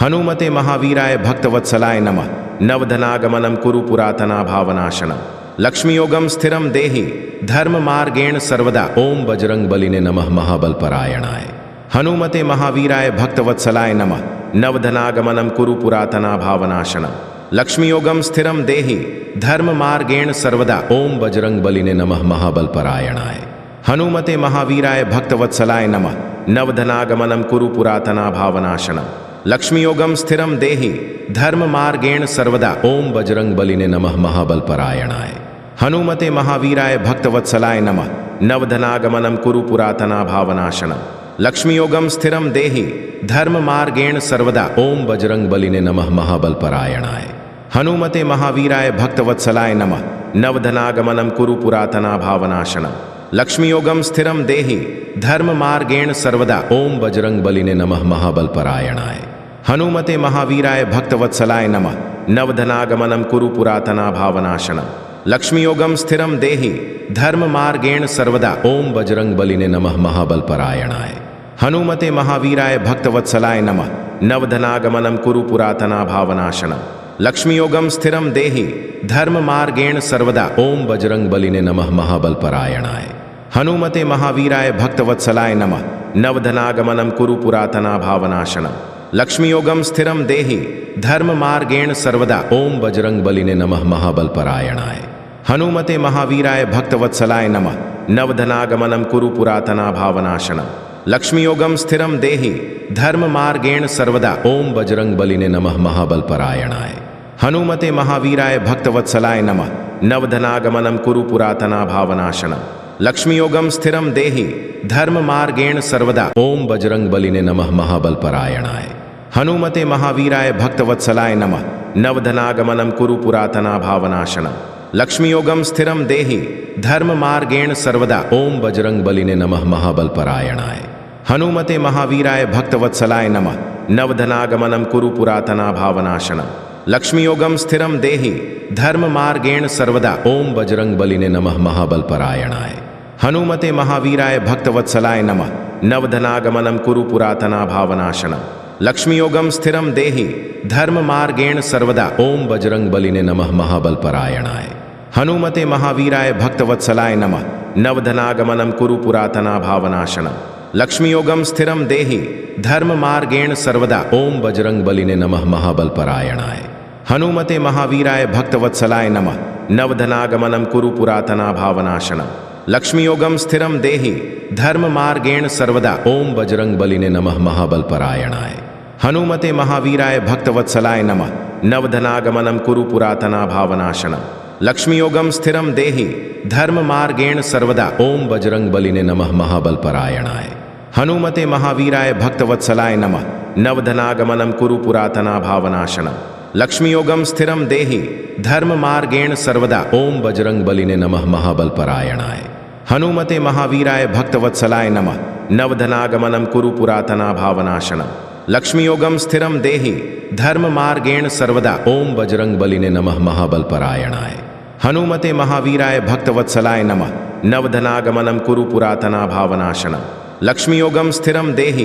हनुमते महावीराय भक्तवत्सलाय नमः। नवधनागमनं कुरु पुरातना भावनाशनम। लक्ष्मीयोगम स्थिरम देहि धर्म मार्गेण सर्वदा। ओम बजरंग बलिने नमः महाबलपरायणाय। हनुमते महावीराय भक्तवत्सलाय नमः। नवधनागमनं कुरु पुरातना भावनाशनम। लक्ष्मीयोगम स्थिरम देहि धर्म मार्गेण सर्वदा। ओम बजरंग बलिने नमः महाबलपरायणाय। हनुमते महावीराय भक्तवत्सलाय नमः। नवधनागमनं कुरु पुरातना भावनाशनम। लक्ष्मीयोगम स्थिरम देहि धर्म मार्गेण सर्वदा। ओम बजरंग बलिने नमः महाबलपरायणाय। हनुमते महावीराय भक्तवत्सलाय नमः। नवधनागमनं कुरु पुरातना भावनाशनम। लक्ष्मीयोगम स्थिरम देहि धर्म मार्गेण सर्वदा। ओम बजरंग बलिने नमः महाबलपरायणाय। हनुमते महावीराय भक्तवत्सलाय नमः। नवधनागमनं कुरु पुरातना भावनाशनम। लक्ष्मीयोगम स्थिरम देहि धर्म मार्गेण सर्वदा। ओम बजरंग बलिने नमः महाबलपरायणाय। हनुमते महावीराय भक्तवत्सलाय नमः। नवधनागमनं कुरु पुरातना भावनाशनम। लक्ष्मीयोगम स्थिरम देहि धर्म मार्गेण सर्वदा। ओम बजरंग बलिने नमः महाबलपरायणाय। हनुमते महावीराय भक्तवत्सलाय नमः। नवधनागमनं कुरु पुरातना भावनाशनम। लक्ष्मीयोगम स्थिरम देहि धर्म मार्गेण सर्वदा। ओम बजरंग बलिने नमः महाबलपरायणाय। हनुमते महावीराय भक्तवत्सलाय नमः। नवधनागमनं कुरु पुरातना भावनाशनम। लक्ष्मीयोगम स्थिरम देहि धर्म मार्गेण सर्वदा। ओम बजरंग बलिने नमः महाबलपरायणाय। हनुमते महावीराय भक्तवत्सलाय नमः। नवधनागमनं कुरु पुरातना भावनाशनम। लक्ष्मीयोगम स्थिरम देहि धर्म मार्गेण सर्वदा। ओम बजरंग बलिने नमः महाबलपरायणाय। हनुमते महावीराय भक्तवत्सलाय नमः। नवधनागमनं कुरु पुरातना भावनाशनम। लक्ष्मीयोगम स्थिरम देहि धर्म मार्गेण सर्वदा। ओम बजरंग बलिने नमः महाबलपरायणाय। हनुमते महावीराय भक्तवत्सलाय नमः। नवधनागमनं कुरु पुरातना भावनाशनम। लक्ष्मीयोगम स्थिरम देहि धर्म मार्गेण सर्वदा। ओम बजरंग बलिने नमः महाबलपरायणाय। हनुमते महावीराय भक्तवत्सलाय नमः। नवधनागमनं कुरु पुरातना भावनाशनम। लक्ष्मीयोगम स्थिरम देहि धर्म मार्गेण सर्वदा। ओम बजरंग बलिने नमः महाबलपरायणाय। हनुमते महावीराय भक्तवत्सलाय नमः। नवधनागमनं कुरु पुरातना भावनाशनम। लक्ष्मीयोगम स्थिरम देहि धर्म मार्गेण सर्वदा। ओम बजरंग बलिने नमः महाबलपरायणाय। हनुमते महावीराय भक्तवत्सलाय नमः। नवधनागमनं कुरु पुरातना भावनाशनम। लक्ष्मीयोगम स्थिरम देहि धर्म मार्गेण सर्वदा। ओम बजरंग बलिने नमः महाबलपरायणाय। हनुमते महावीराय भक्तवत्सलाय नमः। नवधनागमनं कुरु पुरातना भावनाशनम। लक्ष्मीयोगम स्थिरम देहि धर्म मार्गेण सर्वदा। ओम बजरंग बलिने नमः महाबलपरायणाय। हनुमते महावीराय भक्तवत्सलाय नमः। नवधनागमनं कुरु पुरातना भावनाशनम। लक्ष्मीयोगम स्थिरम देहि धर्म मार्गेण सर्वदा। ओम बजरंग बलिने नमः महाबलपरायणाय। हनुमते महावीराय भक्तवत्सलाय नमः। नवधनागमनं कुरु पुरातना भावनाशनम। लक्ष्मीयोगम स्थिरम देहि धर्म मार्गेण सर्वदा। ओम बजरंग बलिने नमः महाबलपरायणाय। हनुमते महावीराय भक्तवत्सलाय नमः। नवधनागमनं कुरु पुरातना भावनाशनम। लक्ष्मीयोगम स्थिरम देहि धर्म मार्गेण सर्वदा। ओम बजरंग बलिने नमः महाबलपरायणाय। हनुमते महावीराय भक्तवत्सलाय नमः। नवधनागमनं कुरु पुरातना भावनाशनम। लक्ष्मीयोगम स्थिरम देहि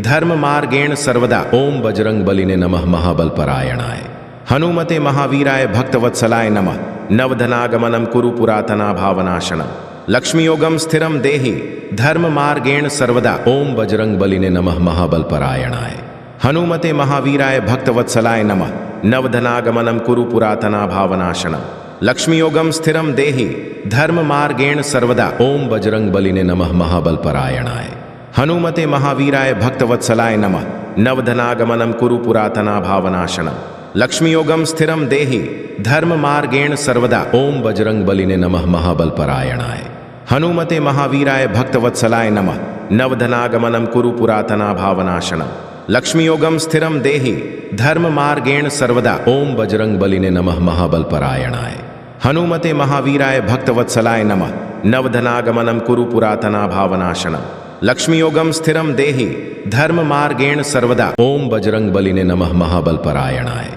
धर्म मार्गेण सर्वदा। ओम बजरंग बलिने नमः महाबलपरायणाय। हनुमते महावीराय भक्तवत्सलाय नमः। नवधनागमनं कुरु पुरातना भावनाशनम। लक्ष्मीयोगम स्थिरम देहि धर्म मार्गेण सर्वदा। ओम बजरंग बलिने नमः महाबलपरायणाय। हनुमते महावीराय भक्तवत्सलाय नमः। नवधनागमनं कुरु पुरातना भावनाशनम। लक्ष्मीयोगम स्थिरम देहि धर्म मार्गेण सर्वदा। ओम बजरंग बलिने नमः महाबलपरायणाय। हनुमते महावीराय भक्तवत्सलाय नमः। नवधनागमनं कुरु पुरातना भावनाशनम। लक्ष्मीयोगम स्थिरम देहि धर्म मार्गेण सर्वदा। ओम बजरंग बलिने नमः महाबलपरायणाय। हनुमते महावीराय भक्तवत्सलाय नमः। नवधनागमनं कुरु पुरातना भावनाशनम। लक्ष्मीयोगम स्थिरम देहि धर्म मार्गेण सर्वदा। ओम बजरंग बलिने नमः महाबलपरायणाय। हनुमते महावीराय भक्तवत्सलाय नमः। नवधनागमनं कुरु पुरातना भावनाशनम। लक्ष्मीयोगम स्थिरम देहि धर्म मार्गेण सर्वदा। ओम बजरंग बलिने नमः महाबल परायणाय।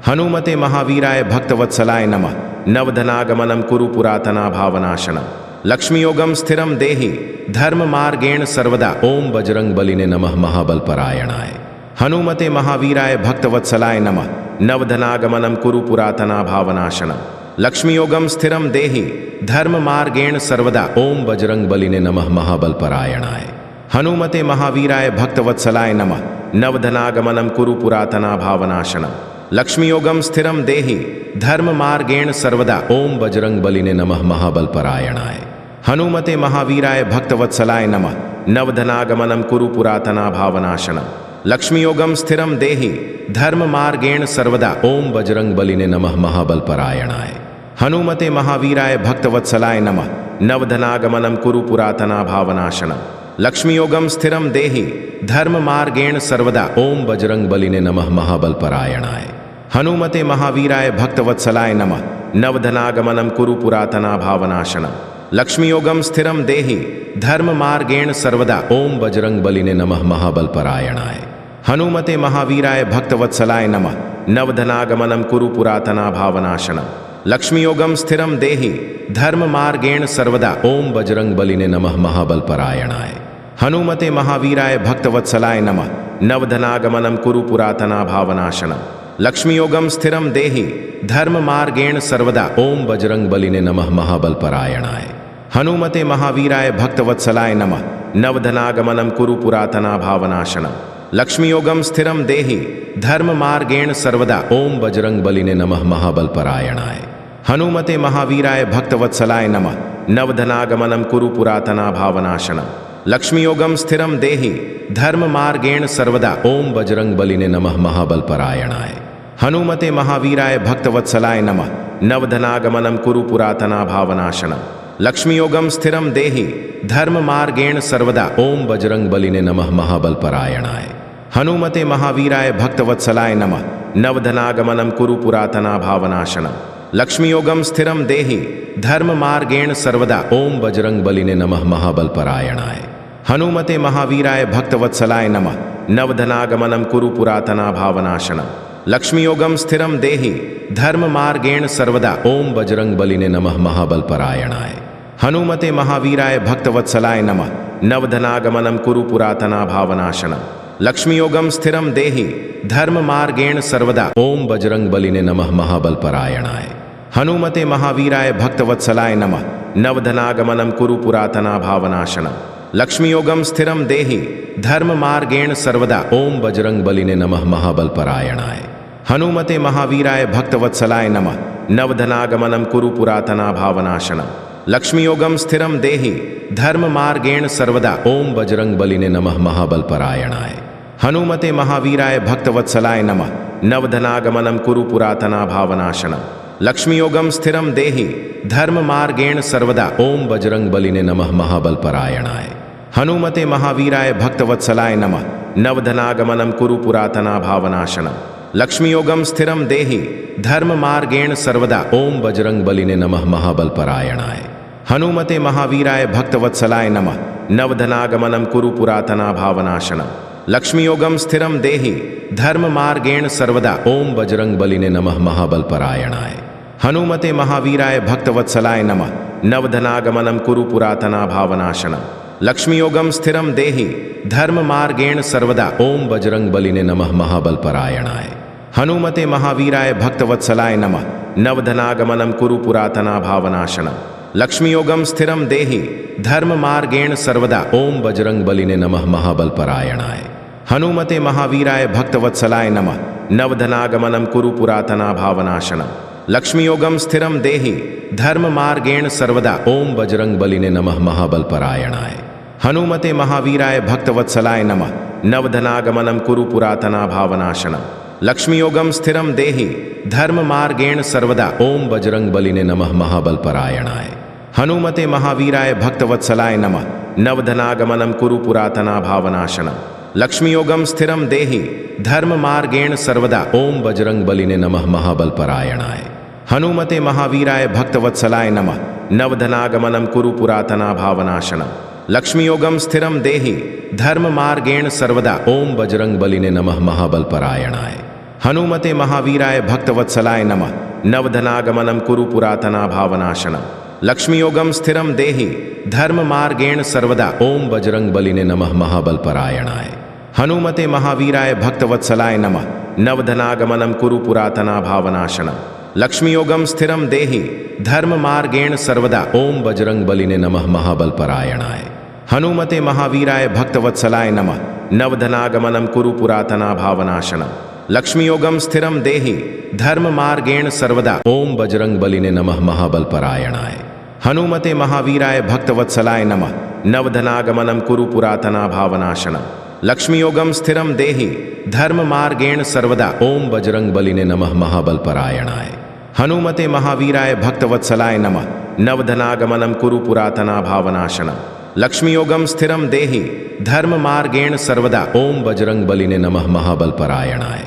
हनुमते महावीराय भक्तवत्सलाय नमः। नवधनागमनम कुरु पुरातना भावनाशनम। लक्ष्मीयोगम स्थिरम देहि धर्म मार्गेण सर्वदा। ओम बजरंग बलिने नमः महाबल परायणाय। हनुमते महावीराय भक्तवत्सलाय नमः। नवधनागमनम कुरु पुरातना भावनाशनम। लक्ष्मीयोगम स्थिरम देहि धर्म मार्गेण सर्वदा। ओम बजरंग बलिने नमः महाबल परायणाय। हनुमते महावीराय भक्तवत्सलाय नमः। नवधनागमनम कुरु पुरातना भावनाशनम। लक्ष्मीयोगम स्थिरम देहि धर्म मार्गेण सर्वदा। ओम बजरंग बलिने नमः महाबल परायणाय। हनुमते महावीराय भक्तवत्सलाय नमः। नवधनागमनम कुरु पुरातना भावनाशनम। लक्ष्मीयोगम स्थिरम देहि धर्म मार्गेण सर्वदा। ओम बजरंग बलिने नमः महाबल परायणाय। हनुमते महावीराय भक्तवत्सलाय नमः। नवधनागमनम कुरु पुरातना भावनाशनम। लक्ष्मीयोगम स्थिरम देहि धर्म मार्गेण सर्वदा। ओम बजरंग बलिने नमः महाबल परायणाय। हनुमते महावीराय भक्तवत्सलाय नमः। नवधनागमनम कुरु पुरातना भावनाशनम। लक्ष्मीयोगम स्थिरम देहि धर्म मार्गेण सर्वदा। ओम बजरंग बलिने नमः महाबल परायणाय। हनुमते महावीराय भक्तवत्सलाय नमः। नवधनागमनम कुरु पुरातना भावनाशनम। लक्ष्मीयोगम स्थिरम देहि धर्म मार्गेण सर्वदा। ओम बजरंग बलिने नमः महाबल परायणाय। हनुमते महावीराय भक्तवत्सलाय नमः। नवधनागमनम कुरु पुरातना भावनाशनम। लक्ष्मीयोगम स्थिरम देहि धर्म मार्गेण सर्वदा। ओम बजरंग बलिने नमः महाबल परायणाय। हनुमते महावीराय भक्तवत्सलाय नमः। नवधनागमनम कुरु पुरातना भावनाशनम। लक्ष्मीयोगम स्थिरम देहि धर्म मार्गेण सर्वदा। ओम बजरंग बलिने नमः महाबल परायणाय। हनुमते महावीराय भक्तवत्सलाय नमः। नवधनागमनम कुरु पुरातना भावनाशनम। लक्ष्मीयोगम स्थिरम देहि धर्म मार्गेण सर्वदा। ओम बजरंग बलिने नमः महाबल परायणाय। हनुमते महावीराय भक्तवत्सलाय नमः। नवधनागमनम कुरु पुरातना भावनाशनम। लक्ष्मीयोगम स्थिरम देहि धर्म मार्गेण सर्वदा। ओम बजरंग बलिने नमः महाबल परायणाय। हनुमते महावीराय भक्तवत्सलाय नमः। नवधनागमनम कुरु पुरातना भावनाशनम। लक्ष्मीयोगम स्थिरम देहि धर्म मार्गेण सर्वदा। ओम बजरंग बलिने नमः महाबल परायणाय। हनुमते महावीराय भक्तवत्सलाय नमः। नवधनागमनम कुरु पुरातना भावनाशनम। लक्ष्मीयोगम स्थिरम देहि धर्म मार्गेण सर्वदा। ओम बजरंग बलिने नमः महाबल परायणाय। हनुमते महावीराय भक्तवत्सलाय नमः। नवधनागमनम कुरु पुरातना भावनाशनम। लक्ष्मीयोगम स्थिरम देहि धर्म मार्गेण सर्वदा। ओम बजरंग बलिने नमः महाबल परायणाय। हनुमते महावीराय भक्तवत्सलाय नमः। नवधनागमनम कुरु पुरातना भावनाशनम। लक्ष्मीयोगम स्थिरम देहि धर्म मार्गेण सर्वदा। ओम बजरंग बलिने नमः महाबल परायणाय। हनुमते महावीराय भक्तवत्सलाय नमः। नवधनागमनम कुरु पुरातना भावनाशनम। लक्ष्मीयोगम स्थिरम देहि धर्म मार्गेण सर्वदा। ओम बजरंग बलिने नमः महाबल परायणाय। हनुमते महावीराय भक्तवत्सलाय नमः। नवधनागमनम कुरु पुरातना भावनाशनम। लक्ष्मीयोगम स्थिरम देहि धर्म मार्गेण सर्वदा। ओम बजरंग बलिने नमः महाबल परायणाय। हनुमते महावीराय भक्तवत्सलाय नमः। नवधनागमनम कुरु पुरातना भावनाशनम। लक्ष्मीयोगम स्थिरम देहि धर्म मार्गेण सर्वदा। ओम बजरंग बलिने नमः महाबल परायणाय। हनुमते महावीराय भक्तवत्सलाय नमः। नवधनागमनम कुरु पुरातना भावनाशनम। लक्ष्मीयोगम स्थिरम देहि धर्म मार्गेण सर्वदा। ओम बजरंग बलिने नमः महाबल परायणाय। हनुमते महावीराय भक्तवत्सलाय नमः। नवधनागमनम कुरु पुरातना भावनाशनम। लक्ष्मीयोगम स्थिरम देहि धर्म मार्गेण सर्वदा। ओम बजरंग बलिने नमः महाबल परायणाय। हनुमते महावीराय भक्तवत्सलाय नमः। नवधनागमनम कुरु पुरातना भावनाशनम। लक्ष्मीयोगम स्थिरम देहि धर्म मार्गेण सर्वदा। ओम बजरंग बलिने नमः महाबल परायणाय। हनुमते महावीराय भक्तवत्सलाय नमः। नवधनागमनम कुरु पुरातना भावनाशनम। लक्ष्मीयोगम स्थिरम देहि धर्म मार्गेण सर्वदा। ओम बजरंग बलिने नमः महाबल परायणाय। हनुमते महावीराय भक्तवत्सलाय नमः। नवधनागमनम कुरु पुरातना भावनाशनम। लक्ष्मीयोगम स्थिरम देहि धर्म मार्गेण सर्वदा। ओम बजरंग बलिने नमः महाबल परायणाय। हनुमते महावीराय भक्तवत्सलाय नमः। नवधनागमनम कुरु पुरातना भावनाशनम। लक्ष्मीयोगम स्थिरम देहि धर्म मार्गेण सर्वदा। ओम बजरंग बलिने नमः महाबल परायणाय। हनुमते महावीराय भक्तवत्सलाय नमः। नवधनागमनम कुरु पुरातना भावनाशनम। लक्ष्मीयोगम स्थिरम देहि धर्म मार्गेण सर्वदा। ओम बजरंग बलिने नमः महाबलपरायणाय। हनुमते महावीराय भक्तवत्सलाय नमः। नवधनागमनम कुरु पुरातना भावनाशनम। लक्ष्मीयोगम स्थिरम देहि धर्म मार्गेण सर्वदा। ओम बजरंग बलिने नमः महाबलपरायणाय। हनुमते महावीराय भक्तवत्सलाय नमः। नवधनागमनम कुरु पुरातना भावनाशनम। लक्ष्मीयोगम स्थिरम देहि धर्म मार्गेण सर्वदा। ओम बजरंग बलिने नमः महाबलपरायणाय। हनुमते महावीराय भक्तवत्सलाय नमः। नवधनागमनम कुरु पुरातना भावनाशनम। लक्ष्मीयोगम स्थिरम देहि धर्म मार्गेण सर्वदा। ओम बजरंग बलिने नमः महाबलपरायणाय। हनुमते महावीराय भक्तवत्सलाय नमः। नवधनागमनम कुरु पुरातना भावनाशनम। लक्ष्मीयोगम स्थिरम देहि धर्म मार्गेण सर्वदा। ओम बजरंग बलिने नमः महाबलपरायणाय। हनुमते महावीराय भक्तवत्सलाय नमः। नवधनागमनम कुरु पुरातना भावनाशनम। लक्ष्मीयोगम स्थिरम देहि धर्म मार्गेण सर्वदा। ओम बजरंग बलिने नमः महाबलपरायणाय।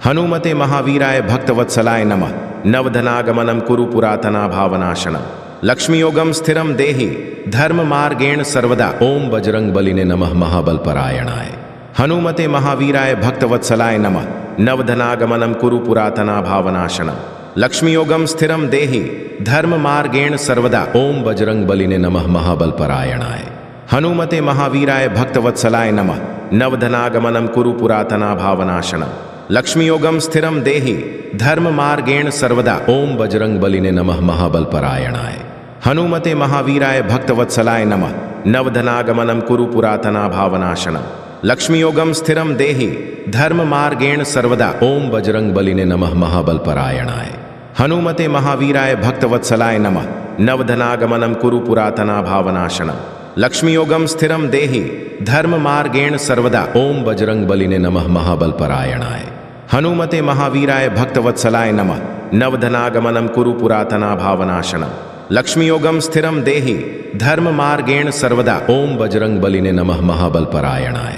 हनुमते महावीराय भक्तवत्सलाय नमः। नवधनागमनम कुरु पुरातना भावनाशनम। लक्ष्मीयोगम स्थिरम देहि धर्म मार्गेण सर्वदा। ओम बजरंग बलिने नमः महाबलपरायणाय। हनुमते महावीराय भक्तवत्सलाय नमः। नवधनागमनम कुरु पुरातना भावनाशनम। लक्ष्मीयोगम स्थिरम देहि धर्म मार्गेण सर्वदा। ओम बजरंग बलिने नमः महाबलपरायणाय। हनुमते महावीराय भक्तवत्सलाय नमः। नवधनागमनम कुरु पुरातना भावनाशनम। लक्ष्मीयोगम स्थिरम देहि धर्म मार्गेण सर्वदा। ओम बजरंग बलिने नमः महाबलपरायणाय। हनुमते महावीराय भक्तवत्सलाय नमः। नवधनागमनम कुरु पुरातना भावनाशनम। लक्ष्मीयोगम स्थिरम देहि धर्म मार्गेण सर्वदा। ओम बजरंग बलिने नमः महाबलपरायणाय। हनुमते महावीराय भक्तवत्सलाय नमः। नवधनागमनम कुरु पुरातना भावनाशनम। लक्ष्मीयोगम स्थिरम देहि धर्म मार्गेण सर्वदा। ओम बजरंग बलिने नमः महाबलपरायणाय। हनुमते महावीराय भक्तवत्सलाय नमः। नवधनागमनम कुरु पुरातना भावनाशनम। लक्ष्मीयोगम स्थिरम देहि धर्म मार्गेण सर्वदा। ओम बजरंग बलिने नमः महाबलपरायणाय।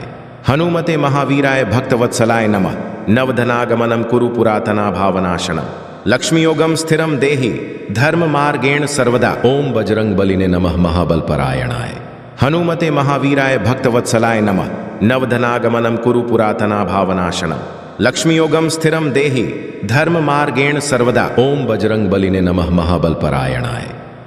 हनुमते महावीराय भक्तवत्सलाय नमः। नवधनागमनम कुरु पुरातना भावनाशनम। लक्ष्मीयोगम स्थिरम देहि धर्म मार्गेण सर्वदा। ओम बजरंग बलिने नमः महाबलपरायणाय। हनुमते महावीराय भक्तवत्सलाय नमः। नवधनागमनम कुरु पुरातना भावनाशनम। लक्ष्मीयोगम स्थिरम देहि धर्म मार्गेण सर्वदा। ओम बजरंग बलिने नमः महाबलपरायणाय।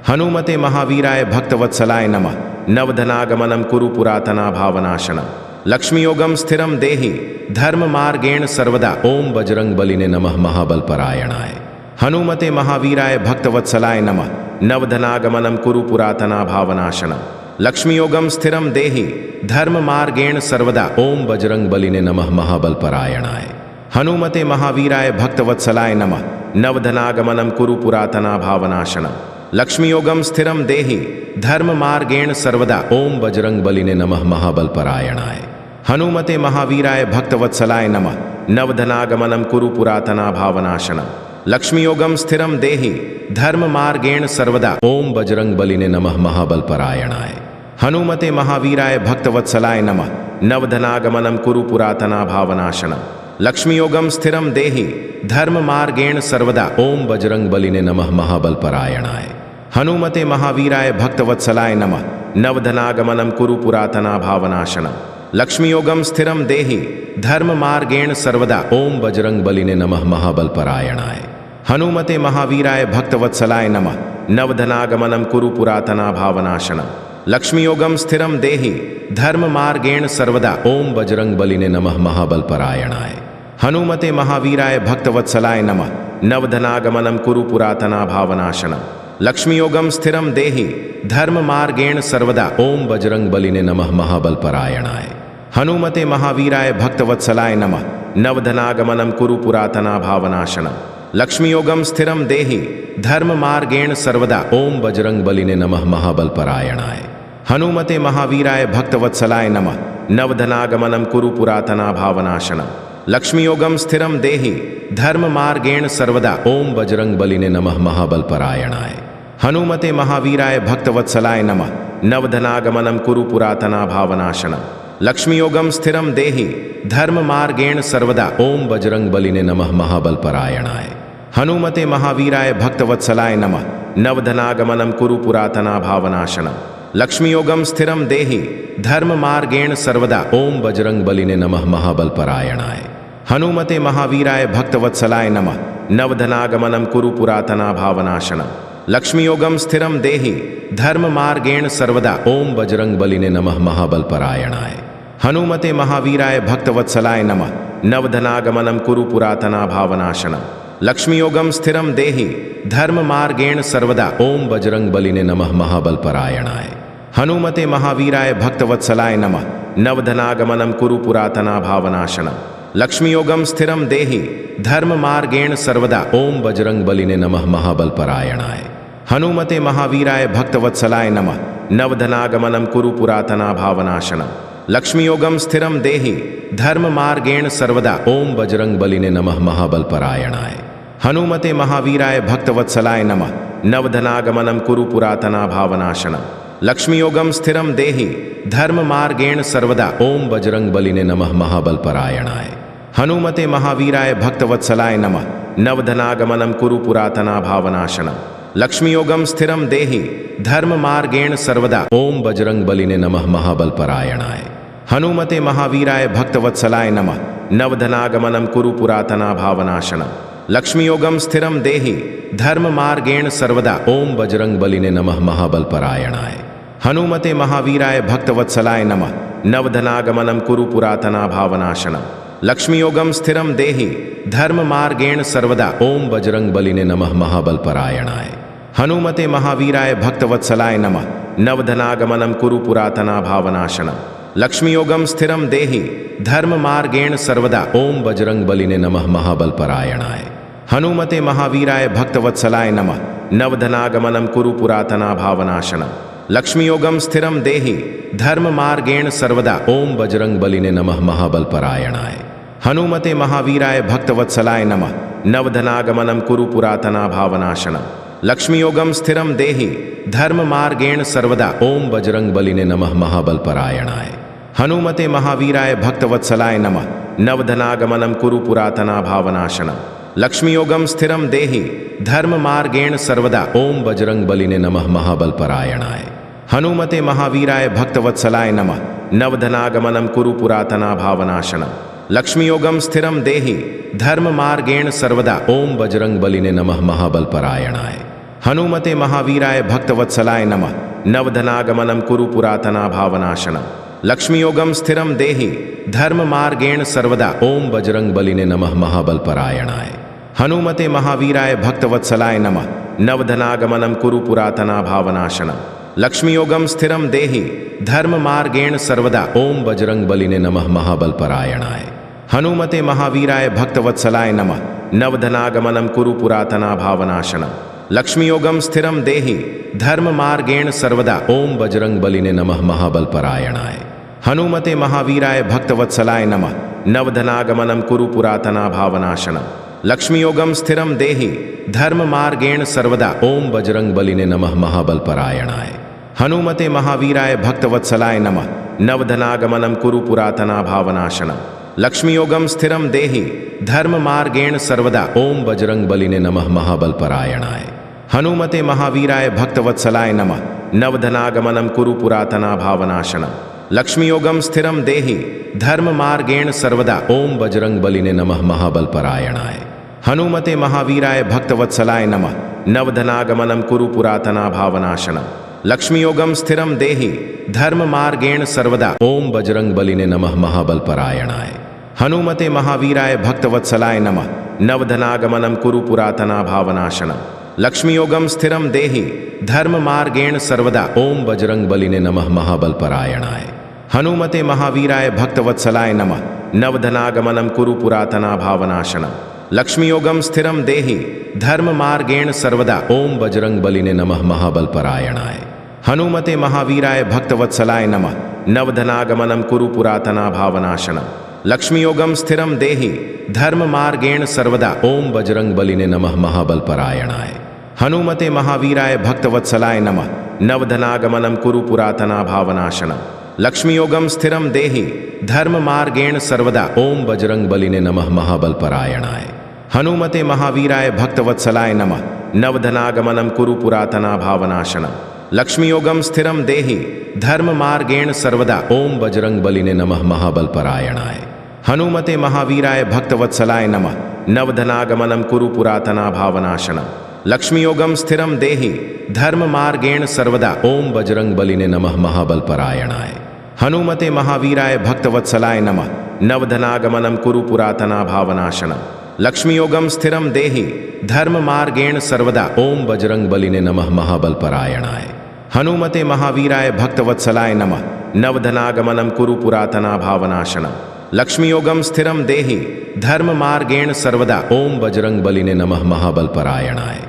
हनुमते महावीराय भक्तवत्सलाय नमः। नवधनागमनम कुरु पुरातना भावनाशनम। लक्ष्मीयोगम स्थिरम देहि धर्म मार्गेण सर्वदा। ओम बजरंग बलिने नमः महाबलपरायणाय। हनुमते महावीराय भक्तवत्सलाय नमः। नवधनागमनम कुरु पुरातना भावनाशनम। लक्ष्मीयोगम स्थिरम देहि धर्म मार्गेण सर्वदा। ओम बजरंग बलिने नमः महाबलपरायणाय। हनुमते महावीराय भक्तवत्सलाय नमः। नवधनागमनम कुरु पुरातना भावनाशनम। लक्ष्मीयोगम स्थिरम देहि धर्म मार्गेण सर्वदा। ओम बजरंग बलिने नमः महाबलपरायणाय। हनुमते महावीराय भक्तवत्सलाय नमः। नवधनागमनम कुरु पुरातना भावनाशनम। लक्ष्मीयोगम स्थिरम देहि धर्म मार्गेण सर्वदा। ओम बजरंग बलिने नमः महाबलपरायणाय। हनुमते महावीराय भक्तवत्सलाय नमः। नवधनागमनम कुरु पुरातना भावनाशनम। लक्ष्मीयोगम स्थिरम देहि धर्म मार्गेण सर्वदा। ओम बजरंग बलिने नमः महाबलपरायणाय। हनुमते महावीराय भक्तवत्सलाय नमः। नवधनागमनम कुरु पुरातना भावनाशनम। लक्ष्मीयोगम स्थिरम देहि धर्म मार्गेण सर्वदा। ओम बजरंग बलिने नमः महाबलपरायणाय। हनुमते महावीराय भक्तवत्सलाय नमः। नवधनागमनम कुरु पुरातना भावनाशनम। लक्ष्मीयोगम स्थिरम देहि धर्म मार्गेण सर्वदा। ओम बजरंग बलिने नमः महाबलपरायणाय। हनुमते महावीराय भक्तवत्सलाय नमः। नवधनागमनम कुरु पुरातना भावनाशनम। लक्ष्मीयोगम स्थिरम देहि धर्म मार्गेण सर्वदा। ओम बजरंग बलिने नमः महाबलपरायणाय। हनुमते महावीराय भक्तवत्सलाय नमः। नवधनागमनम कुरु पुरातना भावनाशनम। लक्ष्मीयोगम स्थिरम देहि धर्म मार्गेण सर्वदा। ओम बजरंग बलिने नमः महाबलपरायणाय। हनुमते महावीराय भक्तवत्सलाय नमः। नवधनागमनम कुरु पुरातना भावनाशनम। लक्ष्मीयोगम स्थिरम देहि धर्म मार्गेण सर्वदा। ओम बजरंग बलिने नमः महाबलपरायणाय। हनुमते महावीराय भक्तवत्सलाय नमः। नवधनागमनम कुरु पुरातना भावनाशनम। लक्ष्मीयोगम स्थिरम देहि धर्म मार्गेण सर्वदा। ओम बजरंग बलिने नमः महाबलपरायणाय। हनुमते महावीराय भक्तवत्सलाय नमः। नवधनागमनम कुरु पुरातना भावनाशनम। लक्ष्मीयोगम स्थिरम देहि धर्म मार्गेण सर्वदा। ओम बजरंग बलिने नमः महाबलपरायणाय। हनुमते महावीराय भक्तवत्सलाय नमः। नवधनागमनं कुरु पुरातना भावनाशनम्। लक्ष्मीयोगम स्थिरम देहि धर्म मार्गेण सर्वदा। ओम बजरंग बलिने नमः महाबलपरायणाय। हनुमते महावीराय भक्तवत्सलाय नमः। नवधनागमनं कुरु पुरातना भावनाशनम्। लक्ष्मीयोगम स्थिरम देहि धर्म मार्गेण सर्वदा। ओम बजरंग बलिने नमः महाबलपरायणाय। हनुमते महावीराय भक्तवत्सलाय नमः। नवधनागमनं कुरु पुरातना भावनाशनम्। लक्ष्मीयोगम स्थिरम देहि धर्म मार्गेण सर्वदा। ओम बजरंग बलिने नमः महाबलपरायणाय। हनुमते महावीराय भक्तवत्सलाय नमः। नवधनागमनं कुरु पुरातना भावनाशनम्। लक्ष्मीयोगम स्थिरम देहि धर्म मार्गेण सर्वदा। ओम बजरंग बलिने नमः महाबलपरायणाय। हनुमते महावीराय भक्तवत्सलाय नमः। नवधनागमनं कुरु पुरातना भावनाशनम्। लक्ष्मीयोगम स्थिरम देहि धर्म मार्गेण सर्वदा। ओम बजरंग बलिने नमः महाबलपरायणाय। हनुमते महावीराय भक्तवत्सलाय नमः। नवधनागमनं कुरु पुरातना भावनाशनम्। लक्ष्मीयोगम स्थिरम देहि धर्म मार्गेण सर्वदा। ओम बजरंग बलिने नमः महाबलपरायणाय। हनुमते महावीराय भक्तवत्सलाय नमः। नवधनागमनं कुरु पुरातना भावनाशनम्। लक्ष्मीयोगम स्थिरम देहि धर्म मार्गेण सर्वदा। ओम बजरंग बलिने नमः महाबलपरायणाय। हनुमते महावीराय भक्तवत्सलाय नमः। नवधनागमनं कुरु पुरातना भावनाशनम्। लक्ष्मीयोगम स्थिरम देहि धर्म मार्गेण सर्वदा। ओम बजरंग बलिने नमः महाबलपरायणाय। हनुमते महावीराय भक्तवत्सलाय नमः। नवधनागमनं कुरु पुरातना भावनाशनम्। लक्ष्मीयोगम स्थिरम देहि धर्म मार्गेण सर्वदा। ओम बजरंग बलिने नमः महाबलपरायणाय। हनुमते महावीराय भक्तवत्सलाय नमः। नवधनागमनं कुरु पुरातना भावनाशनम्। लक्ष्मीयोगम स्थिरम देहि धर्म मार्गेण सर्वदा। ओम बजरंग बलिने नमः महाबलपरायणाय। हनुमते महावीराय भक्तवत्सलाय नमः। नवधनागमनं कुरु पुरातना भावनाशनम्। लक्ष्मीयोगम स्थिरम देहि धर्म मार्गेण सर्वदा। ओम बजरंग बलिने नमः महाबलपरायणाय। हनुमते महावीराय भक्तवत्सलाय नमः। नवधनागमनं कुरु पुरातना भावनाशनम्। लक्ष्मीयोगम स्थिरम देहि धर्म मार्गेण सर्वदा। ओम बजरंग बलिने नमः महाबलपरायणाय। हनुमते महावीराय भक्तवत्सलाय नमः। नवधनागमनं कुरु पुरातना भावनाशनम्। लक्ष्मीयोगम स्थिरम देहि धर्म मार्गेण सर्वदा। ओम बजरंग बलिने नमः महाबलपरायणाय। हनुमते महावीराय भक्तवत्सलाय नमः। नवधनागमनं कुरु पुरातना भावनाशनम्। लक्ष्मीयोगम स्थिरम देहि धर्म मार्गेण सर्वदा। ओम बजरंग बलिने नमः महाबलपरायणाय। हनुमते महावीराय भक्तवत्सलाय नमः। नवधनागमनं कुरु पुरातना भावनाशनम्। लक्ष्मीयोगम स्थिरम देहि धर्म मार्गेण सर्वदा। ओम बजरंग बलिने नमः महाबलपरायणाय। हनुमते महावीराय भक्तवत्सलाय नमः। नवधनागमनं कुरु पुरातना भावनाशनम्। लक्ष्मीयोगम स्थिरम देहि धर्म मार्गेण सर्वदा। ओम बजरंग बलिने नमः महाबलपरायणाय। हनुमते महावीराय भक्तवत्सलाय नमः। नवधनागमनं कुरु पुरातना भावनाशनम्। लक्ष्मीयोगम स्थिरम देहि धर्म मार्गेण सर्वदा। ओम बजरंग बलिने नमः महाबलपरायणाय। हनुमते महावीराय भक्तवत्सलाय नमः। नवधनागमनं कुरु पुरातना भावनाशनम्। लक्ष्मीयोगम स्थिरम देहि धर्म मार्गेण सर्वदा। ओम बजरंग बलिने नमः महाबलपरायणाय। हनुमते महावीराय भक्तवत्सलाय नमः। नवधनागमनं कुरु पुरातना भावनाशनम्। लक्ष्मीयोगम स्थिरम देहि धर्म मार्गेण सर्वदा। ओम बजरंग बलिने नमः महाबलपरायणाय। हनुमते महावीराय भक्तवत्सलाय नमः। नवधनागमनं कुरु पुरातना भावनाशनम्। लक्ष्मीयोगम स्थिरम देहि धर्म मार्गेण सर्वदा। ओम बजरंग बलिने नमः महाबलपरायणाय। हनुमते महावीराय भक्तवत्सलाय नमः। नवधनागमनं कुरु पुरातना भावनाशनम्। लक्ष्मीयोगम स्थिरम देहि धर्म मार्गेण सर्वदा। ओम बजरंग बलिने नमः महाबलपरायणाय। हनुमते महावीराय भक्तवत्सलाय नमः। नवधनागमनं कुरु पुरातना भावनाशनम्। लक्ष्मीयोगम स्थिरम देहि धर्म मार्गेण सर्वदा। ओम बजरंग बलिने नमः महाबलपरायणाय। हनुमते महावीराय भक्तवत्सलाय नमः। नवधनागमनं कुरु पुरातना भावनाशनम्। लक्ष्मीयोगम स्थिरम देहि धर्म मार्गेण सर्वदा। ओम बजरंग बलिने नमः महाबलपरायणाय। हनुमते महावीराय भक्तवत्सलाय नमः। नवधनागमनं कुरु पुरातना भावनाशनम्। लक्ष्मीयोगम स्थिरम देहि धर्म मार्गेण सर्वदा। ओम बजरंग बलिने नमः महाबलपरायणाय। हनुमते महावीराय भक्तवत्सलाय नमः। नवधनागमनं कुरु पुरातना भावनाशनम्। लक्ष्मीयोगम स्थिरम देहि धर्म मार्गेण सर्वदा। ओम बजरंग बलिने नमः महाबलपरायणाय। हनुमते महावीराय भक्तवत्सलाय नमः। नवधनागमनं कुरु पुरातना भावनाशनम। लक्ष्मीयोगम स्थिरम देहि धर्म मार्गेण सर्वदा। ओम बजरंग बलिने नमः महाबलपरायणाय। हनुमते महावीराय भक्तवत्सलाय नमः। नवधनागमनं कुरु पुरातना भावनाशनम। लक्ष्मीयोगम स्थिरम देहि धर्म मार्गेण सर्वदा। ओम बजरंग बलिने नमः महाबलपरायणाय। हनुमते महावीराय भक्तवत्सलाय नमः। नवधनागमनं कुरु पुरातना भावनाशनम। लक्ष्मीयोगम स्थिरम देहि धर्म मार्गेण सर्वदा। ओम बजरंग बलिने नमः महाबलपरायणाय।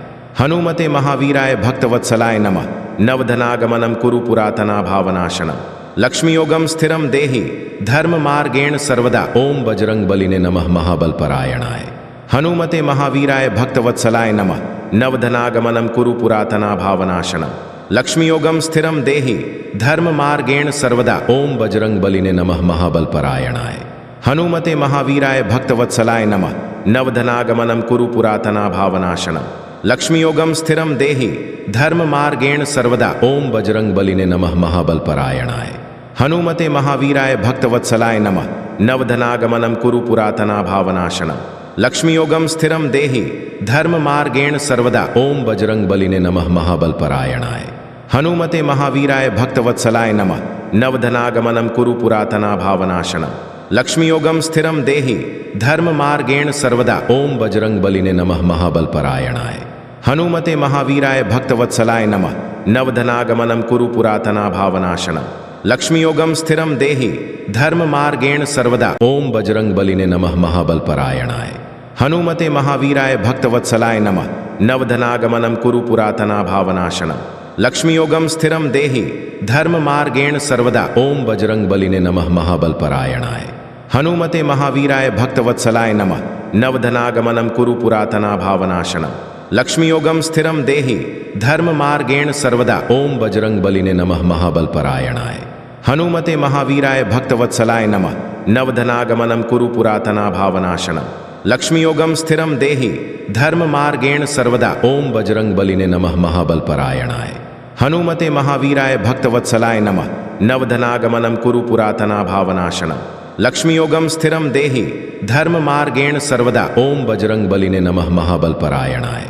हनुमते महावीराय भक्तवत्सलाय नमः। नवधनागमनं कुरु पुरातना भावनाशनम। लक्ष्मीयोगम स्थिरम देहि धर्म मार्गेण सर्वदा। ओम बजरंग बलिने नमः महाबलपरायणाय। हनुमते महावीराय भक्तवत्सलाय नमः। नवधनागमनं कुरु पुरातना भावनाशनम। लक्ष्मीयोगम स्थिरम देहि धर्म मार्गेण सर्वदा। ओम बजरंग बलिने नमः महाबलपरायणाय। हनुमते महावीराय भक्तवत्सलाय नमः। नवधनागमनं कुरु पुरातना भावनाशनम। लक्ष्मीयोगम स्थिरम देहि धर्म मार्गेण सर्वदा। ओम बजरंग बलिने नमः महाबलपरायणाय। हनुमते महावीराय भक्तवत्सलाय नमः। नवधनागमनं कुरु पुरातना भावनाशनम। लक्ष्मीयोगम स्थिरम देहि धर्म मार्गेण सर्वदा। ओम बजरंग बलिने नमः महाबलपरायणाय। हनुमते महावीराय भक्तवत्सलाय नमः। नवधनागमनं कुरु पुरातना भावनाशनम। लक्ष्मीयोगम स्थिरम देहि धर्म मार्गेण सर्वदा। ओम बजरंग बलिने नमः महाबलपरायणाय। हनुमते महावीराय भक्तवत्सलाय नमः। नवधनागमनं कुरु पुरातना भावनाशनम। लक्ष्मीयोगम स्थिरम देहि धर्म मार्गेण सर्वदा। ओम बजरंग बलिने नमः महाबलपरायणाय। हनुमते महावीराय भक्तवत्सलाय नमः। नवधनागमनं कुरु पुरातना भावनाशनम। लक्ष्मीयोगम स्थिरम देहि धर्म मार्गेण सर्वदा। ओम बजरंग बलिने नमः महाबलपरायणाय। हनुमते महावीराय भक्तवत्सलाय नमः। नवधनागमनं कुरु पुरातना भावनाशनम। लक्ष्मीयोगम स्थिरम देहि धर्म मार्गेण सर्वदा। ओम बजरंग बलिने नमः महाबलपरायणाय। हनुमते महावीराय भक्तवत्सलाय नमः। नवधनागमनं कुरु पुरातना भावनाशनम। लक्ष्मीयोगम स्थिरम देहि धर्म मार्गेण सर्वदा। ओम बजरंग बलिने नमः महाबलपरायणाय। हनुमते महावीराय भक्तवत्सलाय नमः। नवधनागमनं कुरु पुरातना भावनाशनम। लक्ष्मीयोगम स्थिरम देहि धर्म मार्गेण सर्वदा। ओम बजरंग बलिने नमः महाबलपरायणाय।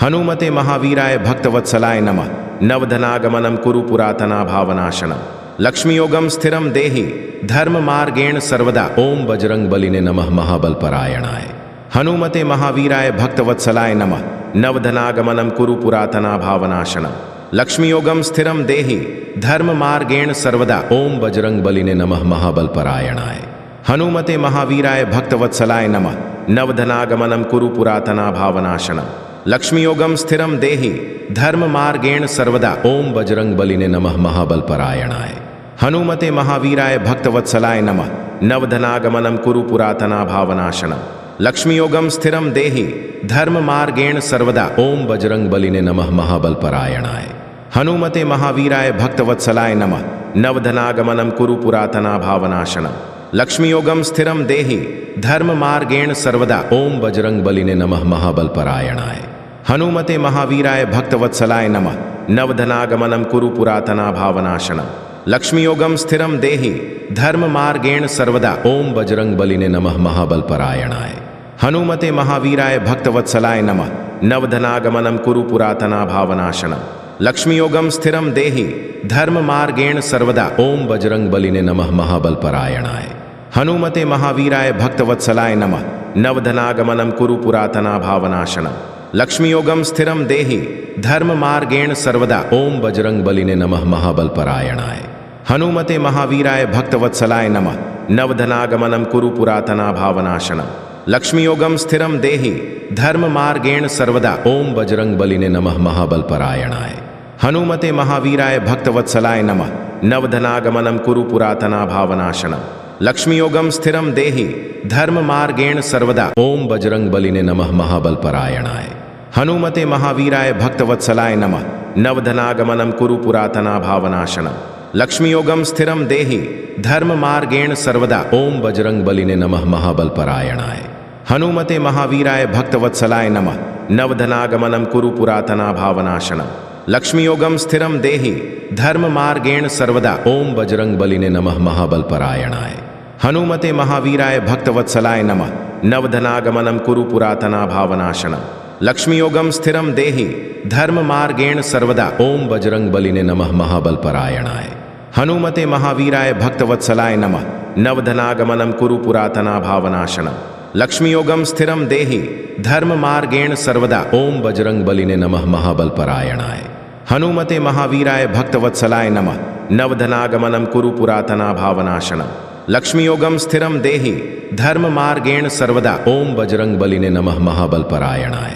हनुमते महावीराय भक्तवत्सलाय नमः। नवधनागमनं कुरु पुरातना भावनाशनम। लक्ष्मीयोगम स्थिरम देहि धर्म मार्गेण सर्वदा। ओम बजरंग बलिने नमः महाबलपरायणाय। हनुमते महावीराय भक्तवत्सलाय नमः। नवधनागमनं कुरु पुरातना भावनाशनम। लक्ष्मीयोगम स्थिरम देहि धर्म मार्गेण सर्वदा। ओम बजरंग बलिने नमः महाबलपरायणाय। हनुमते महावीराय भक्तवत्सलाय नमः। नवधनागमनं कुरु पुरातना भावनाशनम। लक्ष्मीयोगम स्थिरम देहि धर्म मार्गेण सर्वदा। ओम बजरंग बलिने नमः महाबलपरायणाय। हनुमते महावीराय भक्तवत्सलाय नमः। नवधनागमनं कुरु पुरातना भावनाशनम। लक्ष्मीयोगम स्थिरम देहि धर्म मार्गेण सर्वदा। ओम बजरंग बलिने नमः महाबलपरायणाय। हनुमते महावीराय भक्तवत्सलाय नमः। नवधनागमनं कुरु पुरातना भावनाशनम। लक्ष्मीयोगम स्थिरम देहि धर्म मार्गेण सर्वदा। ओम बजरंग बलिने नमः महाबलपरायणाय। हनुमते महावीराय भक्तवत्सलाय नमः। नवधनागमनं कुरु पुरातना भावनाशनम। लक्ष्मीयोगम स्थिरम देहि धर्म मार्गेण सर्वदा। ओम बजरंग बलिने नमः महाबलपरायणाय। हनुमते महावीराय भक्तवत्सलाय नमः। नवधनागमनं कुरु पुरातना भावनाशनम। लक्ष्मीयोगम स्थिरम देहि धर्म मार्गेण सर्वदा। ओम बजरंग बलिने नमः महाबलपरायणाय। हनुमते महावीराय भक्तवत्सलाय नमः। नवधनागमनं कुरु पुरातना भावनाशनम। लक्ष्मीयोगम स्थिरम देहि धर्म मार्गेण सर्वदा। ओम बजरंग बलिने नमः महाबलपरायणाय। हनुमते महावीराय भक्तवत्सलाय नमः। नवधनागमनं कुरु पुरातना भावनाशनम। लक्ष्मीयोगम स्थिरम देहि धर्म मार्गेण सर्वदा। ओम बजरंग बलिने नमः महाबलपरायणाय। हनुमते महावीराय भक्तवत्सलाय नमः। नवधनागमनं कुरु पुरातना भावनाशनम। लक्ष्मीयोगम स्थिरम देहि धर्म मार्गेण सर्वदा। ओम बजरंग बलिने नमः महाबलपरायणाय। हनुमते महावीराय भक्तवत्सलाय नमः। नवधनागमनं कुरु पुरातना भावनाशनम। लक्ष्मीयोगम स्थिरम देहि धर्म मार्गेण सर्वदा। ओम बजरंग बलिने नमः महाबलपरायणाय। हनुमते महावीराय भक्तवत्सलाय नमः। नवधनागमनं कुरु पुरातना भावनाशनम। लक्ष्मीयोगम स्थिरम देहि धर्म मार्गेण सर्वदा। ओम बजरंग बलिने नमः महाबल परायणाय। हनुमते महावीराय भक्तवत्सलाय नमः। नवधनागमनम कुरु पुरातना भावनाशनम। लक्ष्मीयोगम स्थिरम देहि धर्म मार्गेण सर्वदा। ओम बजरंग बलिने नमः महाबल परायणाय। हनुमते महावीराय भक्तवत्सलाय नमः। नवधनागमनम कुरु पुरातना भावनाशनम। लक्ष्मीयोगम स्थिरम देहि धर्म मार्गेण सर्वदा। ओम बजरंग बलिने नमः महाबल परायणाय। हनुमते महावीराय भक्तवत्सलाय नमः। नवधनागमनम कुरु पुरातना भावनाशनम। लक्ष्मीयोगम स्थिरम देहि धर्म मार्गेण सर्वदा। ओम बजरंग बलिने नमः महाबल परायणाय।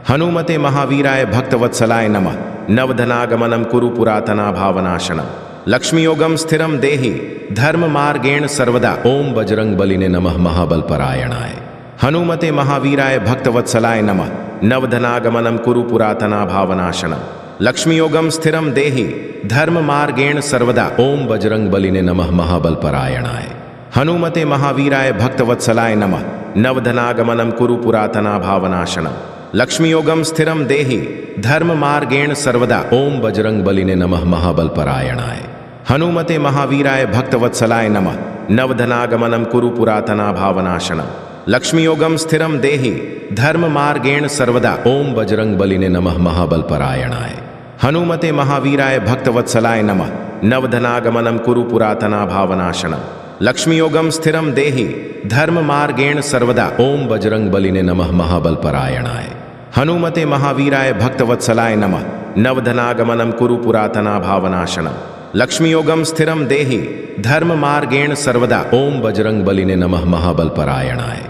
हनुमते महावीराय भक्तवत्सलाय नमः। नवधनागमनम कुरु पुरातना भावनाशनम। लक्ष्मीयोगम स्थिरम देहि धर्म मार्गेण सर्वदा। ओम बजरंग बलिने नमः महाबल परायणाय। हनुमते महावीराय भक्तवत्सलाय नमः। नवधनागमनम कुरु पुरातना भावनाशनम। लक्ष्मीयोगम स्थिरम देहि धर्म मार्गेण सर्वदा। ओम बजरंग बलिने नमः महाबल परायणाय। हनुमते महावीराय भक्तवत्सलाय नमः। नवधनागमनम कुरु पुरातना भावनाशनम। लक्ष्मीयोगम स्थिरम देहि धर्म मार्गेण सर्वदा। ओम बजरंग बलिने नमः महाबल परायणाय। हनुमते महावीराय भक्तवत्सलाय नमः। नवधनागमनम कुरु पुरातना भावनाशनम। लक्ष्मीयोगम स्थिरम देहि धर्म मार्गेण सर्वदा। ओम बजरंग बलिने नमः महाबल परायणाय। हनुमते महावीराय भक्तवत्सलाय नमः। नवधनागमनम कुरु पुरातना भावनाशनम। लक्ष्मीयोगम स्थिरम देहि धर्म मार्गेण सर्वदा। ओम बजरंग बलिने नमः महाबल परायणाय। हनुमते महावीराय भक्तवत्सलाय नमः। नवधनागमनम कुरु पुरातना भावनाशनम। लक्ष्मीयोगम स्थिरम देहि धर्म मार्गेण सर्वदा। ओम बजरंग बलिने नमः महाबल परायणाय।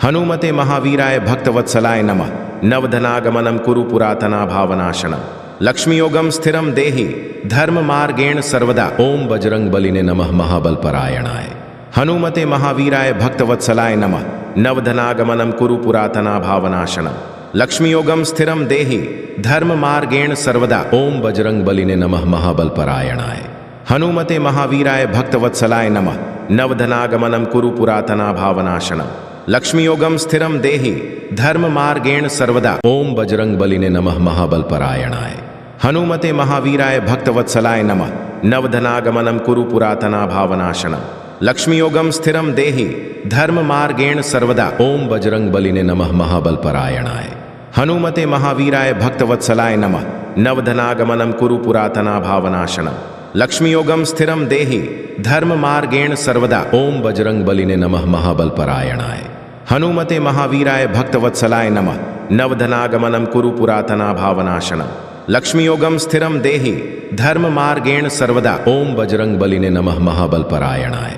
हनुमते महावीराय भक्तवत्सलाय नमः। नवधनागमनम कुरु पुरातना भावनाशनम। लक्ष्मीयोगम स्थिरम देहि धर्म मार्गेण सर्वदा। ओम बजरंग बलिने नमः महाबल परायणाय। हनुमते महावीराय भक्तवत्सलाय नमः। नवधनागमनम कुरु पुरातना भावनाशनम। लक्ष्मीयोगम स्थिरम देहि धर्म मार्गेण सर्वदा। ओम बजरंग बलिने नमः महाबल परायणाय। हनुमते महावीराय भक्तवत्सलाय नमः। नवधनागमनम कुरु पुरातना भावनाशनम। लक्ष्मीयोगम स्थिरम देहि धर्म मार्गेण सर्वदा। ओम बजरंग बलिने नमः महाबल परायणाय। हनुमते महावीराय भक्तवत्सलाय नमः। नवधनागमनम कुरु पुरातना भावनाशनम। लक्ष्मीयोगम स्थिरम देहि धर्म मार्गेण सर्वदा। ओम बजरंग बलिने नमः महाबल परायणाय। हनुमते महावीराय भक्तवत्सलाय नमः। नवधनागमनम कुरु पुरातना भावनाशनम। लक्ष्मीयोगम स्थिरम देहि धर्म मार्गेण सर्वदा। ओम बजरंग बलिने नमः महाबल परायणाय। हनुमते महावीराय भक्तवत्सलाय नमः। नवधनागमनम कुरु पुरातना भावनाशनम। लक्ष्मीयोगम स्थिरम देहि धर्म मार्गेण सर्वदा। ओम बजरंग बलिने नमः महाबल परायणाय।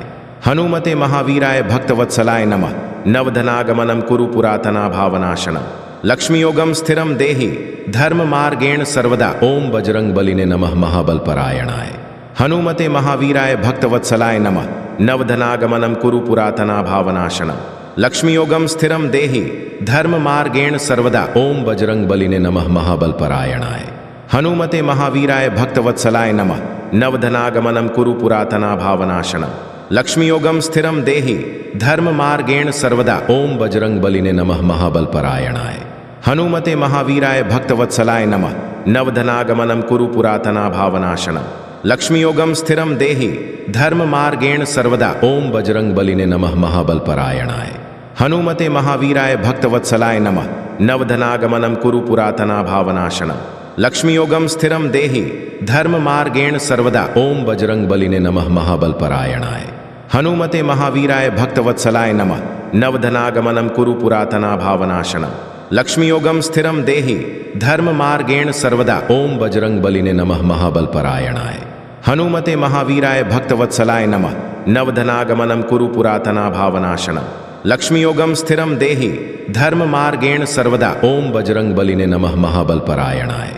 हनुमते महावीराय भक्तवत्सलाय नमः। नवधनागमनम कुरु पुरातना भावनाशनम। लक्ष्मीयोगम स्थिरम देहि धर्म मार्गेण सर्वदा। ओम बजरंग बलिने नमः महाबल परायणाय। हनुमते महावीराय भक्तवत्सलाय नमः। नवधनागमनम कुरु पुरातना भावनाशनम। लक्ष्मीयोगम स्थिरम देहि धर्म मार्गेण सर्वदा। ओम बजरंग बलिने नमः महाबल परायणाय। हनुमते महावीराय भक्तवत्सलाय नमः। नवधनागमनम कुरु पुरातना भावनाशनम। लक्ष्मीयोगम स्थिरम देहि धर्म मार्गेण सर्वदा। ओम बजरंग बलिने नमः महाबल परायणाय। हनुमते महावीराय भक्तवत्सलाय नमः। नवधनागमनम कुरु पुरातना भावनाशनम। लक्ष्मीयोगम स्थिरम देहि धर्म मार्गेण सर्वदा। ओम बजरंग बलिने नमः महाबल परायणाय। हनुमते महावीराय भक्तवत्सलाय नमः। नवधनागमनम कुरु पुरातना भावनाशनम। लक्ष्मीयोगम स्थिरम देहि धर्म मार्गेण सर्वदा। ओम बजरंग बलिने नमः महाबल परायणाय। हनुमते महावीराय भक्तवत्सलाय नमः। नवधनागमनम कुरु पुरातना भावनाशनम। लक्ष्मीयोगम स्थिरम देहि धर्म मार्गेण सर्वदा। ओम बजरंग बलिने नमः महाबल परायणाय। हनुमते महावीराय भक्तवत्सलाय नमः। नवधनागमनम कुरु पुरातना भावनाशनम। लक्ष्मीयोगम स्थिरम देहि धर्म मार्गेण सर्वदा। ओम बजरंग बलिने नमः महाबल परायणाय।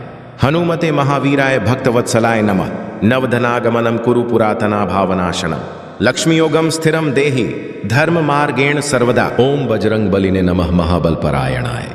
हनुमते महावीराय भक्तवत्सलाय नमः। नवधनागमनम कुरु पुरातना भावनाशनम। लक्ष्मीयोगम स्थिरम देहि धर्म मार्गेण सर्वदा। ओम बजरंग बलिने नमः महाबल परायणाय।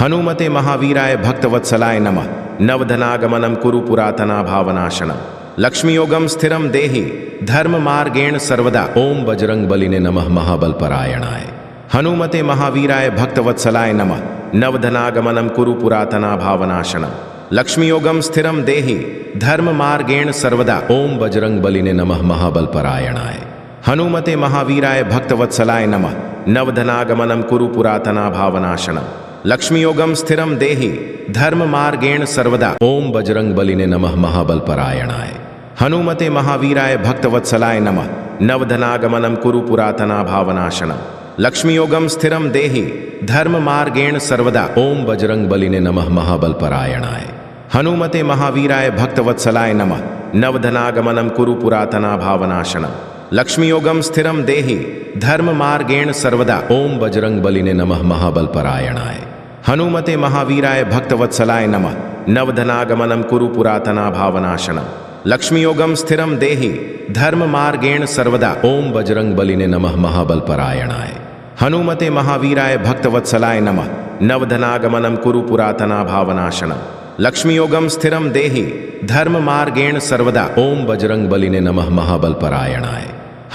हनुमते महावीराय भक्तवत्सलाय नमः। नवधनागमनम कुरु पुरातना भावनाशनम। लक्ष्मीयोगम स्थिरम देहि धर्म मार्गेण सर्वदा। ओम बजरंग बलिने नमः महाबल परायणाय। हनुमते महावीराय भक्तवत्सलाय नमः। नवधनागमनम कुरु पुरातना भावनाशनम। लक्ष्मीयोगम स्थिरम देहि धर्म मार्गेण सर्वदा। ओम बजरंग बलिने नमः महाबलपरायणाय। हनुमते महावीराय भक्तवत्सलाय नमः। नवधनागमनम कुरु पुरातना भावनाशनम। लक्ष्मीयोगम स्थिरम देहि धर्म मार्गेण सर्वदा। ओम बजरंग बलिने नमः महाबलपरायणाय। हनुमते महावीराय भक्तवत्सलाय नमः। नवधनागमनम कुरु पुरातना भावनाशनम। लक्ष्मीयोगम स्थिरम देहि धर्म मार्गेण सर्वदा। ओम बजरंग बलिने नमः महाबलपरायणाय। हनुमते महावीराय भक्तवत्सलाय नमः। नवधनागमनम कुरु पुरातना भावनाशनम। लक्ष्मीयोगम स्थिरम देहि धर्म मार्गेण सर्वदा। ओम बजरंग बलिने नमः महाबलपरायणाय। हनुमते महावीराय भक्तवत्सलाय नमः। नवधनागमनम कुरु पुरातना भावनाशनम। लक्ष्मीयोगम स्थिरम देहि धर्म मार्गेण सर्वदा। ओम बजरंग बलिने नमः महाबलपरायणाय। हनुमते महावीराय भक्तवत्सलाय नमः। नवधनागमनम कुरु पुरातना भावनाशनम। लक्ष्मीयोगम स्थिरम देहि धर्म मार्गेण सर्वदा। ओम बजरंग बलिने नमः महाबलपरायणाय।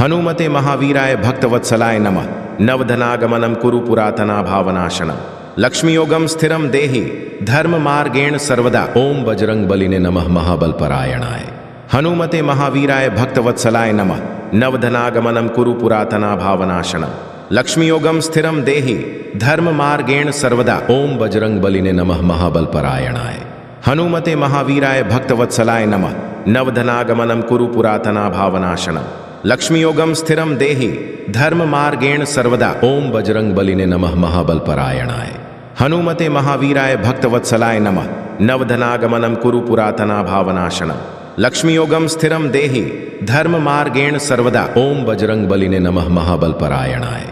हनुमते महावीराय भक्तवत्सलाय नमः। नवधनागमनम कुरु पुरातना भावनाशनम। लक्ष्मीयोगम स्थिरम देहि धर्म मार्गेण सर्वदा। ओम बजरंग बलिने नमः महाबलपरायणाय। हनुमते महावीराय भक्तवत्सलाय नमः। नवधनागमनम कुरु पुरातना भावनाशनम। लक्ष्मीयोगम स्थिरम देहि धर्म मार्गेण सर्वदा। ओम बजरंग बलिने नमः महाबलपरायणाय। हनुमते महावीराय भक्तवत्सलाय नमः। नवधनागमनम कुरु पुरातना भावनाशनम। लक्ष्मीयोगम स्थिरम देहि धर्म मार्गेण सर्वदा। ओम बजरंग बलिने नमः महाबलपरायणाय। हनुमते महावीराय भक्तवत्सलाय नमः। नवधनागमनम कुरु पुरातना भावनाशनम। लक्ष्मीयोगम स्थिरम देहि धर्म मार्गेण सर्वदा। ओम बजरंग बलिने नमः महाबलपरायणाय।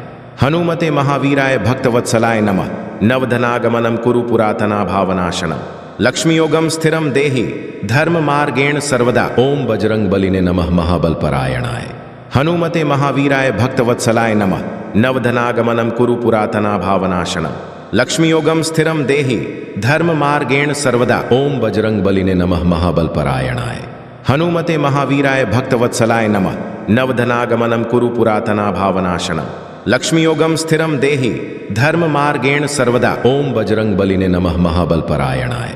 हनुमते महावीराय भक्तवत्सलाय नमः। नवधनागमनम कुरु पुरातना भावनाशनम। लक्ष्मीयोगम स्थिरम देहि धर्म मार्गेण सर्वदा। ओम बजरंग बलिने नमः महाबलपरायणाय। हनुमते महावीराय भक्तवत्सलाय नमः। नवधनागमनम कुरु पुरातना भावनाशनम। लक्ष्मीयोगम स्थिरम देहि धर्म मार्गेण सर्वदा। ओम बजरंग बलिने नमः महाबलपरायणाय। हनुमते महावीराय भक्तवत्सलाय नमः। नवधनागमनम कुरु पुरातना भावनाशनम। लक्ष्मीयोगम स्थिरम देहि धर्म मार्गेण सर्वदा। ओम बजरंग बलिने नमः महाबलपरायणाय।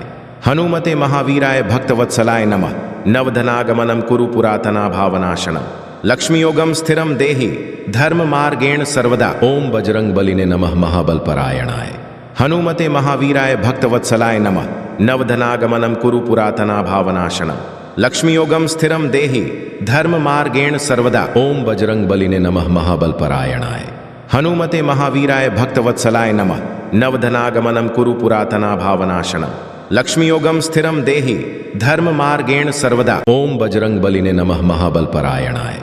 हनुमते महावीराय भक्तवत्सलाय नमः। नवधनागमनम कुरु पुरातना भावनाशनम। लक्ष्मीयोगम स्थिरम देहि धर्म मार्गेण सर्वदा। ओम बजरंग बलिने नमः महाबलपरायणाय। हनुमते महावीराय भक्तवत्सलाय नमः। नवधनागमनम कुरु पुरातना भावनाशनम। लक्ष्मीयोगम स्थिरम देहि धर्म मार्गेण सर्वदा। ओम बजरंग बलिने नमः महाबलपरायणाय। हनुमते महावीराय भक्तवत्सलाय नमः। नवधनागमनम कुरु पुरातना भावनाशनम। लक्ष्मीयोगम स्थिरम देहि धर्म मार्गेण सर्वदा। ओम बजरंग बलिने नमः महाबलपरायणाय।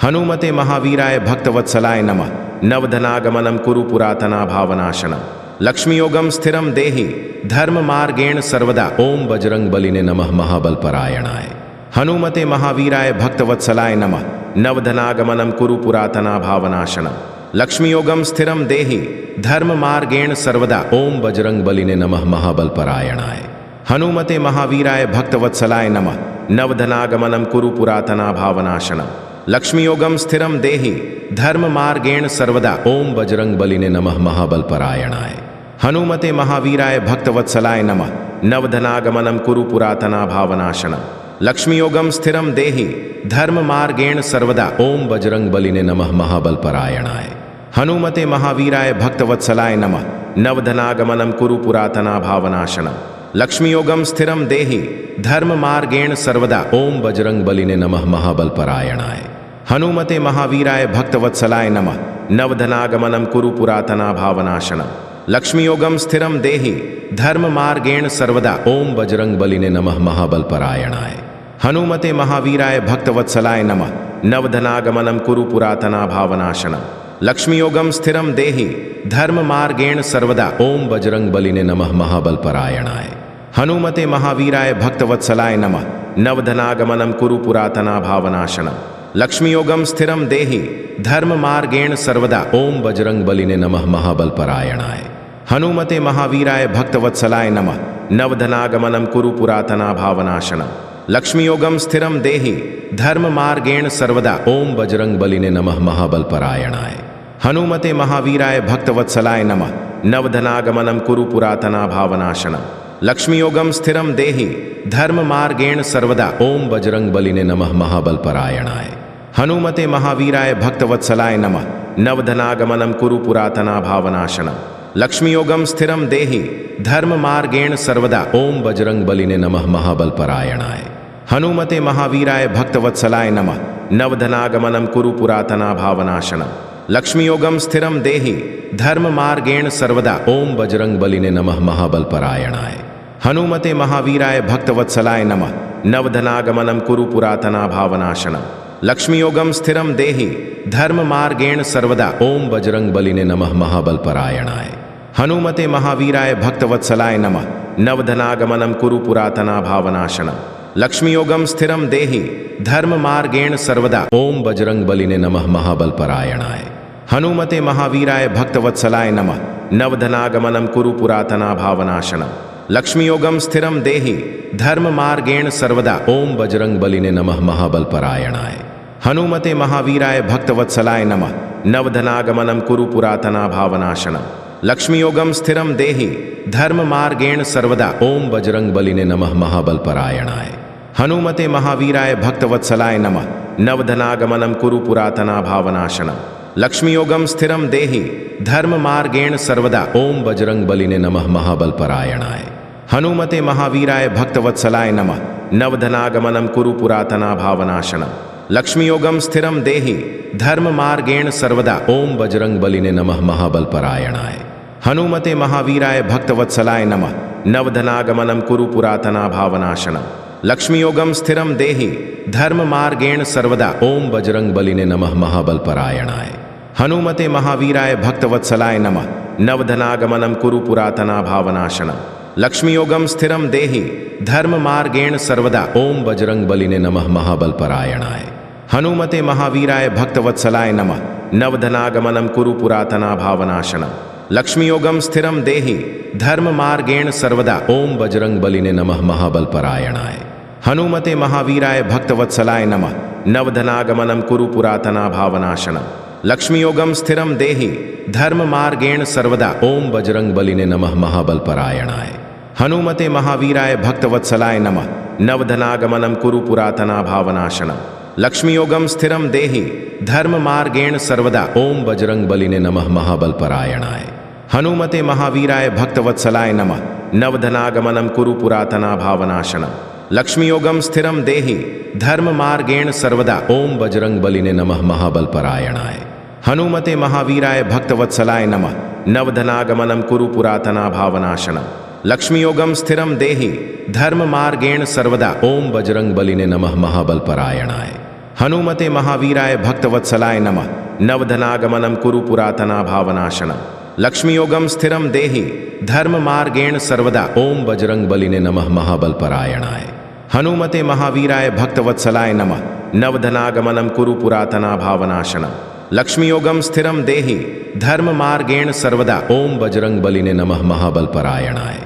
हनुमते महावीराय भक्तवत्सलाय नमः। नवधनागमनम कुरु पुरातना भावनाशनम। लक्ष्मीयोगम स्थिरम देहि धर्म मार्गेण सर्वदा। ओम बजरंग बलिने नमः महाबलपरायणाय। हनुमते महावीराय भक्तवत्सलाय नमः। नवधनागमनम कुरु पुरातना भावनाशनम। लक्ष्मीयोगम स्थिरम देहि धर्म मार्गेण सर्वदा। ओम बजरंग बलिने नमः महाबलपरायणाय। हनुमते महावीराय भक्तवत्सलाय नमः। नवधनागमनम कुरु पुरातना भावनाशनम। लक्ष्मीयोगम स्थिरम देहि धर्म मार्गेण सर्वदा। ओम बजरंग बलिने नमः महाबलपरायणाय। हनुमते महावीराय भक्तवत्सलाय नमः। नवधनागमनम कुरु पुरातना भावनाशनम। लक्ष्मीयोगम स्थिरम देहि धर्म मार्गेण सर्वदा। ओम बजरंग बलिने नमः महाबलपरायणाय। हनुमते महावीराय भक्तवत्सलाय नमः। नवधनागमनम कुरु पुरातना भावनाशनम। लक्ष्मीयोगम स्थिरम देहि धर्म मार्गेण सर्वदा। ओम बजरंग बलिने नमः महाबलपरायणाय। हनुमते महावीराय भक्तवत्सलाय नमः। नवधनागमनम कुरु पुरातना भावनाशनम। लक्ष्मीयोगम स्थिरम देहि धर्म मार्गेण सर्वदा। ओम बजरंग बलिने नमः महाबलपरायणाय। हनुमते महावीराय भक्तवत्सलाय नमः। नवधनागमनम कुरु पुरातना भावनाशनम। लक्ष्मीयोगम स्थिरम देहि धर्म मार्गेण सर्वदा। ओम बजरंग बलिने नमः महाबलपरायणाय। हनुमते महावीराय भक्तवत्सलाय नमः। नवधनागमनम कुरु पुरातना भावनाशनम। लक्ष्मीयोगम स्थिरम देहि धर्म मार्गेण सर्वदा। ओम बजरंग बलिने नमः महाबलपरायणाय। हनुमते महावीराय भक्तवत्सलाय नमः। नवधनागमनम कुरु पुरातना भावनाशनम। लक्ष्मीयोगम स्थिरम देहि धर्म मार्गेण सर्वदा। ओम बजरंग बलिने नमः महाबलपरायणाय। हनुमते महावीराय भक्तवत्सलाय नमः। नवधनागमनम कुरु पुरातना भावनाशनम। लक्ष्मीयोगम स्थिरम देहि धर्म मार्गेण सर्वदा। ओम बजरंग बलिने नमः महाबलपरायणाय। हनुमते महावीराय भक्तवत्सलाय नमः। नवधनागमनं कुरु पुरातना भावनाशनम्। लक्ष्मीयोगम स्थिरम देहि धर्म मार्गेण सर्वदा। ओम बजरंग बलिने नमः महाबलपरायणाय। हनुमते महावीराय भक्तवत्सलाय नमः। नवधनागमनं कुरु पुरातना भावनाशनम्। लक्ष्मीयोगम स्थिरम देहि धर्म मार्गेण सर्वदा। ओम बजरंग बलिने नमः महाबलपरायणाय। हनुमते महावीराय भक्तवत्सलाय नमः। नवधनागमनं कुरु पुरातना भावनाशनम्। लक्ष्मीयोगम स्थिरम देहि धर्म मार्गेण सर्वदा। ओम बजरंग बलिने नमः महाबलपरायणाय। हनुमते महावीराय भक्तवत्सलाय नमः। नवधनागमनं कुरु पुरातना भावनाशनम्। लक्ष्मीयोगम स्थिरम देहि धर्म मार्गेण सर्वदा। ओम बजरंग बलिने नमः महाबलपरायणाय। हनुमते महावीराय भक्तवत्सलाय नमः। नवधनागमनं कुरु पुरातना भावनाशनम्। लक्ष्मीयोगम स्थिरम देहि धर्म मार्गेण सर्वदा। ओम बजरंग बलिने नमः महाबलपरायणाय। हनुमते महावीराय भक्तवत्सलाय नमः। नवधनागमनं कुरु पुरातना भावनाशनम्। लक्ष्मीयोगम स्थिरम देहि धर्म मार्गेण सर्वदा। ओम बजरंग बलिने नमः महाबलपरायणाय। हनुमते महावीराय भक्तवत्सलाय नमः। नवधनागमनं कुरु पुरातना भावनाशनम्। लक्ष्मीयोगम स्थिरम देहि धर्म मार्गेण सर्वदा। ओम बजरंग बलिने नमः महाबलपरायणाय। हनुमते महावीराय भक्तवत्सलाय नमः। नवधनागमनं कुरु पुरातना भावनाशनम्। लक्ष्मीयोगम स्थिरम देहि धर्म मार्गेण सर्वदा। ओम बजरंग बलिने नमः महाबलपरायणाय। हनुमते महावीराय भक्तवत्सलाय नमः। नवधनागमनं कुरु पुरातना भावनाशनम्। लक्ष्मीयोगम स्थिरम देहि धर्म मार्गेण सर्वदा। ओम बजरंग बलिने नमः महाबलपरायणाय। हनुमते महावीराय भक्तवत्सलाय नमः। नवधनागमनं कुरु पुरातना भावनाशनम्। लक्ष्मीयोगम स्थिरम देहि धर्म मार्गेण सर्वदा। ओम बजरंग बलिने नमः महाबलपरायणाय। हनुमते महावीराय भक्तवत्सलाय नमः। नवधनागमनं कुरु पुरातना भावनाशनम्। लक्ष्मीयोगम स्थिरम देहि धर्म मार्गेण सर्वदा। ओम बजरंग बलिने नमः महाबलपरायणाय। हनुमते महावीराय भक्तवत्सलाय नमः। नवधनागमनं कुरु पुरातना भावनाशनम्। लक्ष्मीयोगम स्थिरम देहि धर्म मार्गेण सर्वदा। ओम बजरंग बलिने नमः महाबलपरायणाय। हनुमते महावीराय भक्तवत्सलाय नमः। नवधनागमनं कुरु पुरातना भावनाशनम्। लक्ष्मीयोगम स्थिरम देहि धर्म मार्गेण सर्वदा। ओम बजरंग बलिने नमः महाबलपरायणाय। हनुमते महावीराय भक्तवत्सलाय नमः। नवधनागमनं कुरु पुरातना भावनाशनम्। लक्ष्मीयोगम स्थिरम देहि धर्म मार्गेण सर्वदा। ओम बजरंग बलिने नमः महाबलपरायणाय। हनुमते महावीराय भक्तवत्सलाय नमः। नवधनागमनं कुरु पुरातना भावनाशनम्। लक्ष्मीयोगम स्थिरम देहि धर्म मार्गेण सर्वदा। ओम बजरंग बलिने नमः महाबलपरायणाय। हनुमते महावीराय भक्तवत्सलाय नमः। नवधनागमनं कुरु पुरातना भावनाशनम्। लक्ष्मीयोगम स्थिरम देहि धर्म मार्गेण सर्वदा। ओम बजरंग बलिने नमः महाबलपरायणाय। हनुमते महावीराय भक्तवत्सलाय नमः। नवधनागमनं कुरु पुरातना भावनाशनम्। लक्ष्मीयोगम स्थिरम देहि धर्म मार्गेण सर्वदा। ओम बजरंग बलिने नमः महाबलपरायणाय।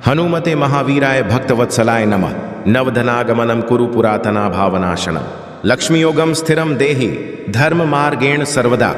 हनुमते महावीराय भक्तवत्सलाय नमः। नवधनागमनं कुरु पुरातना भावनाशनम्। लक्ष्मीयोगम स्थिरम देहि धर्म मार्गेण सर्वदा।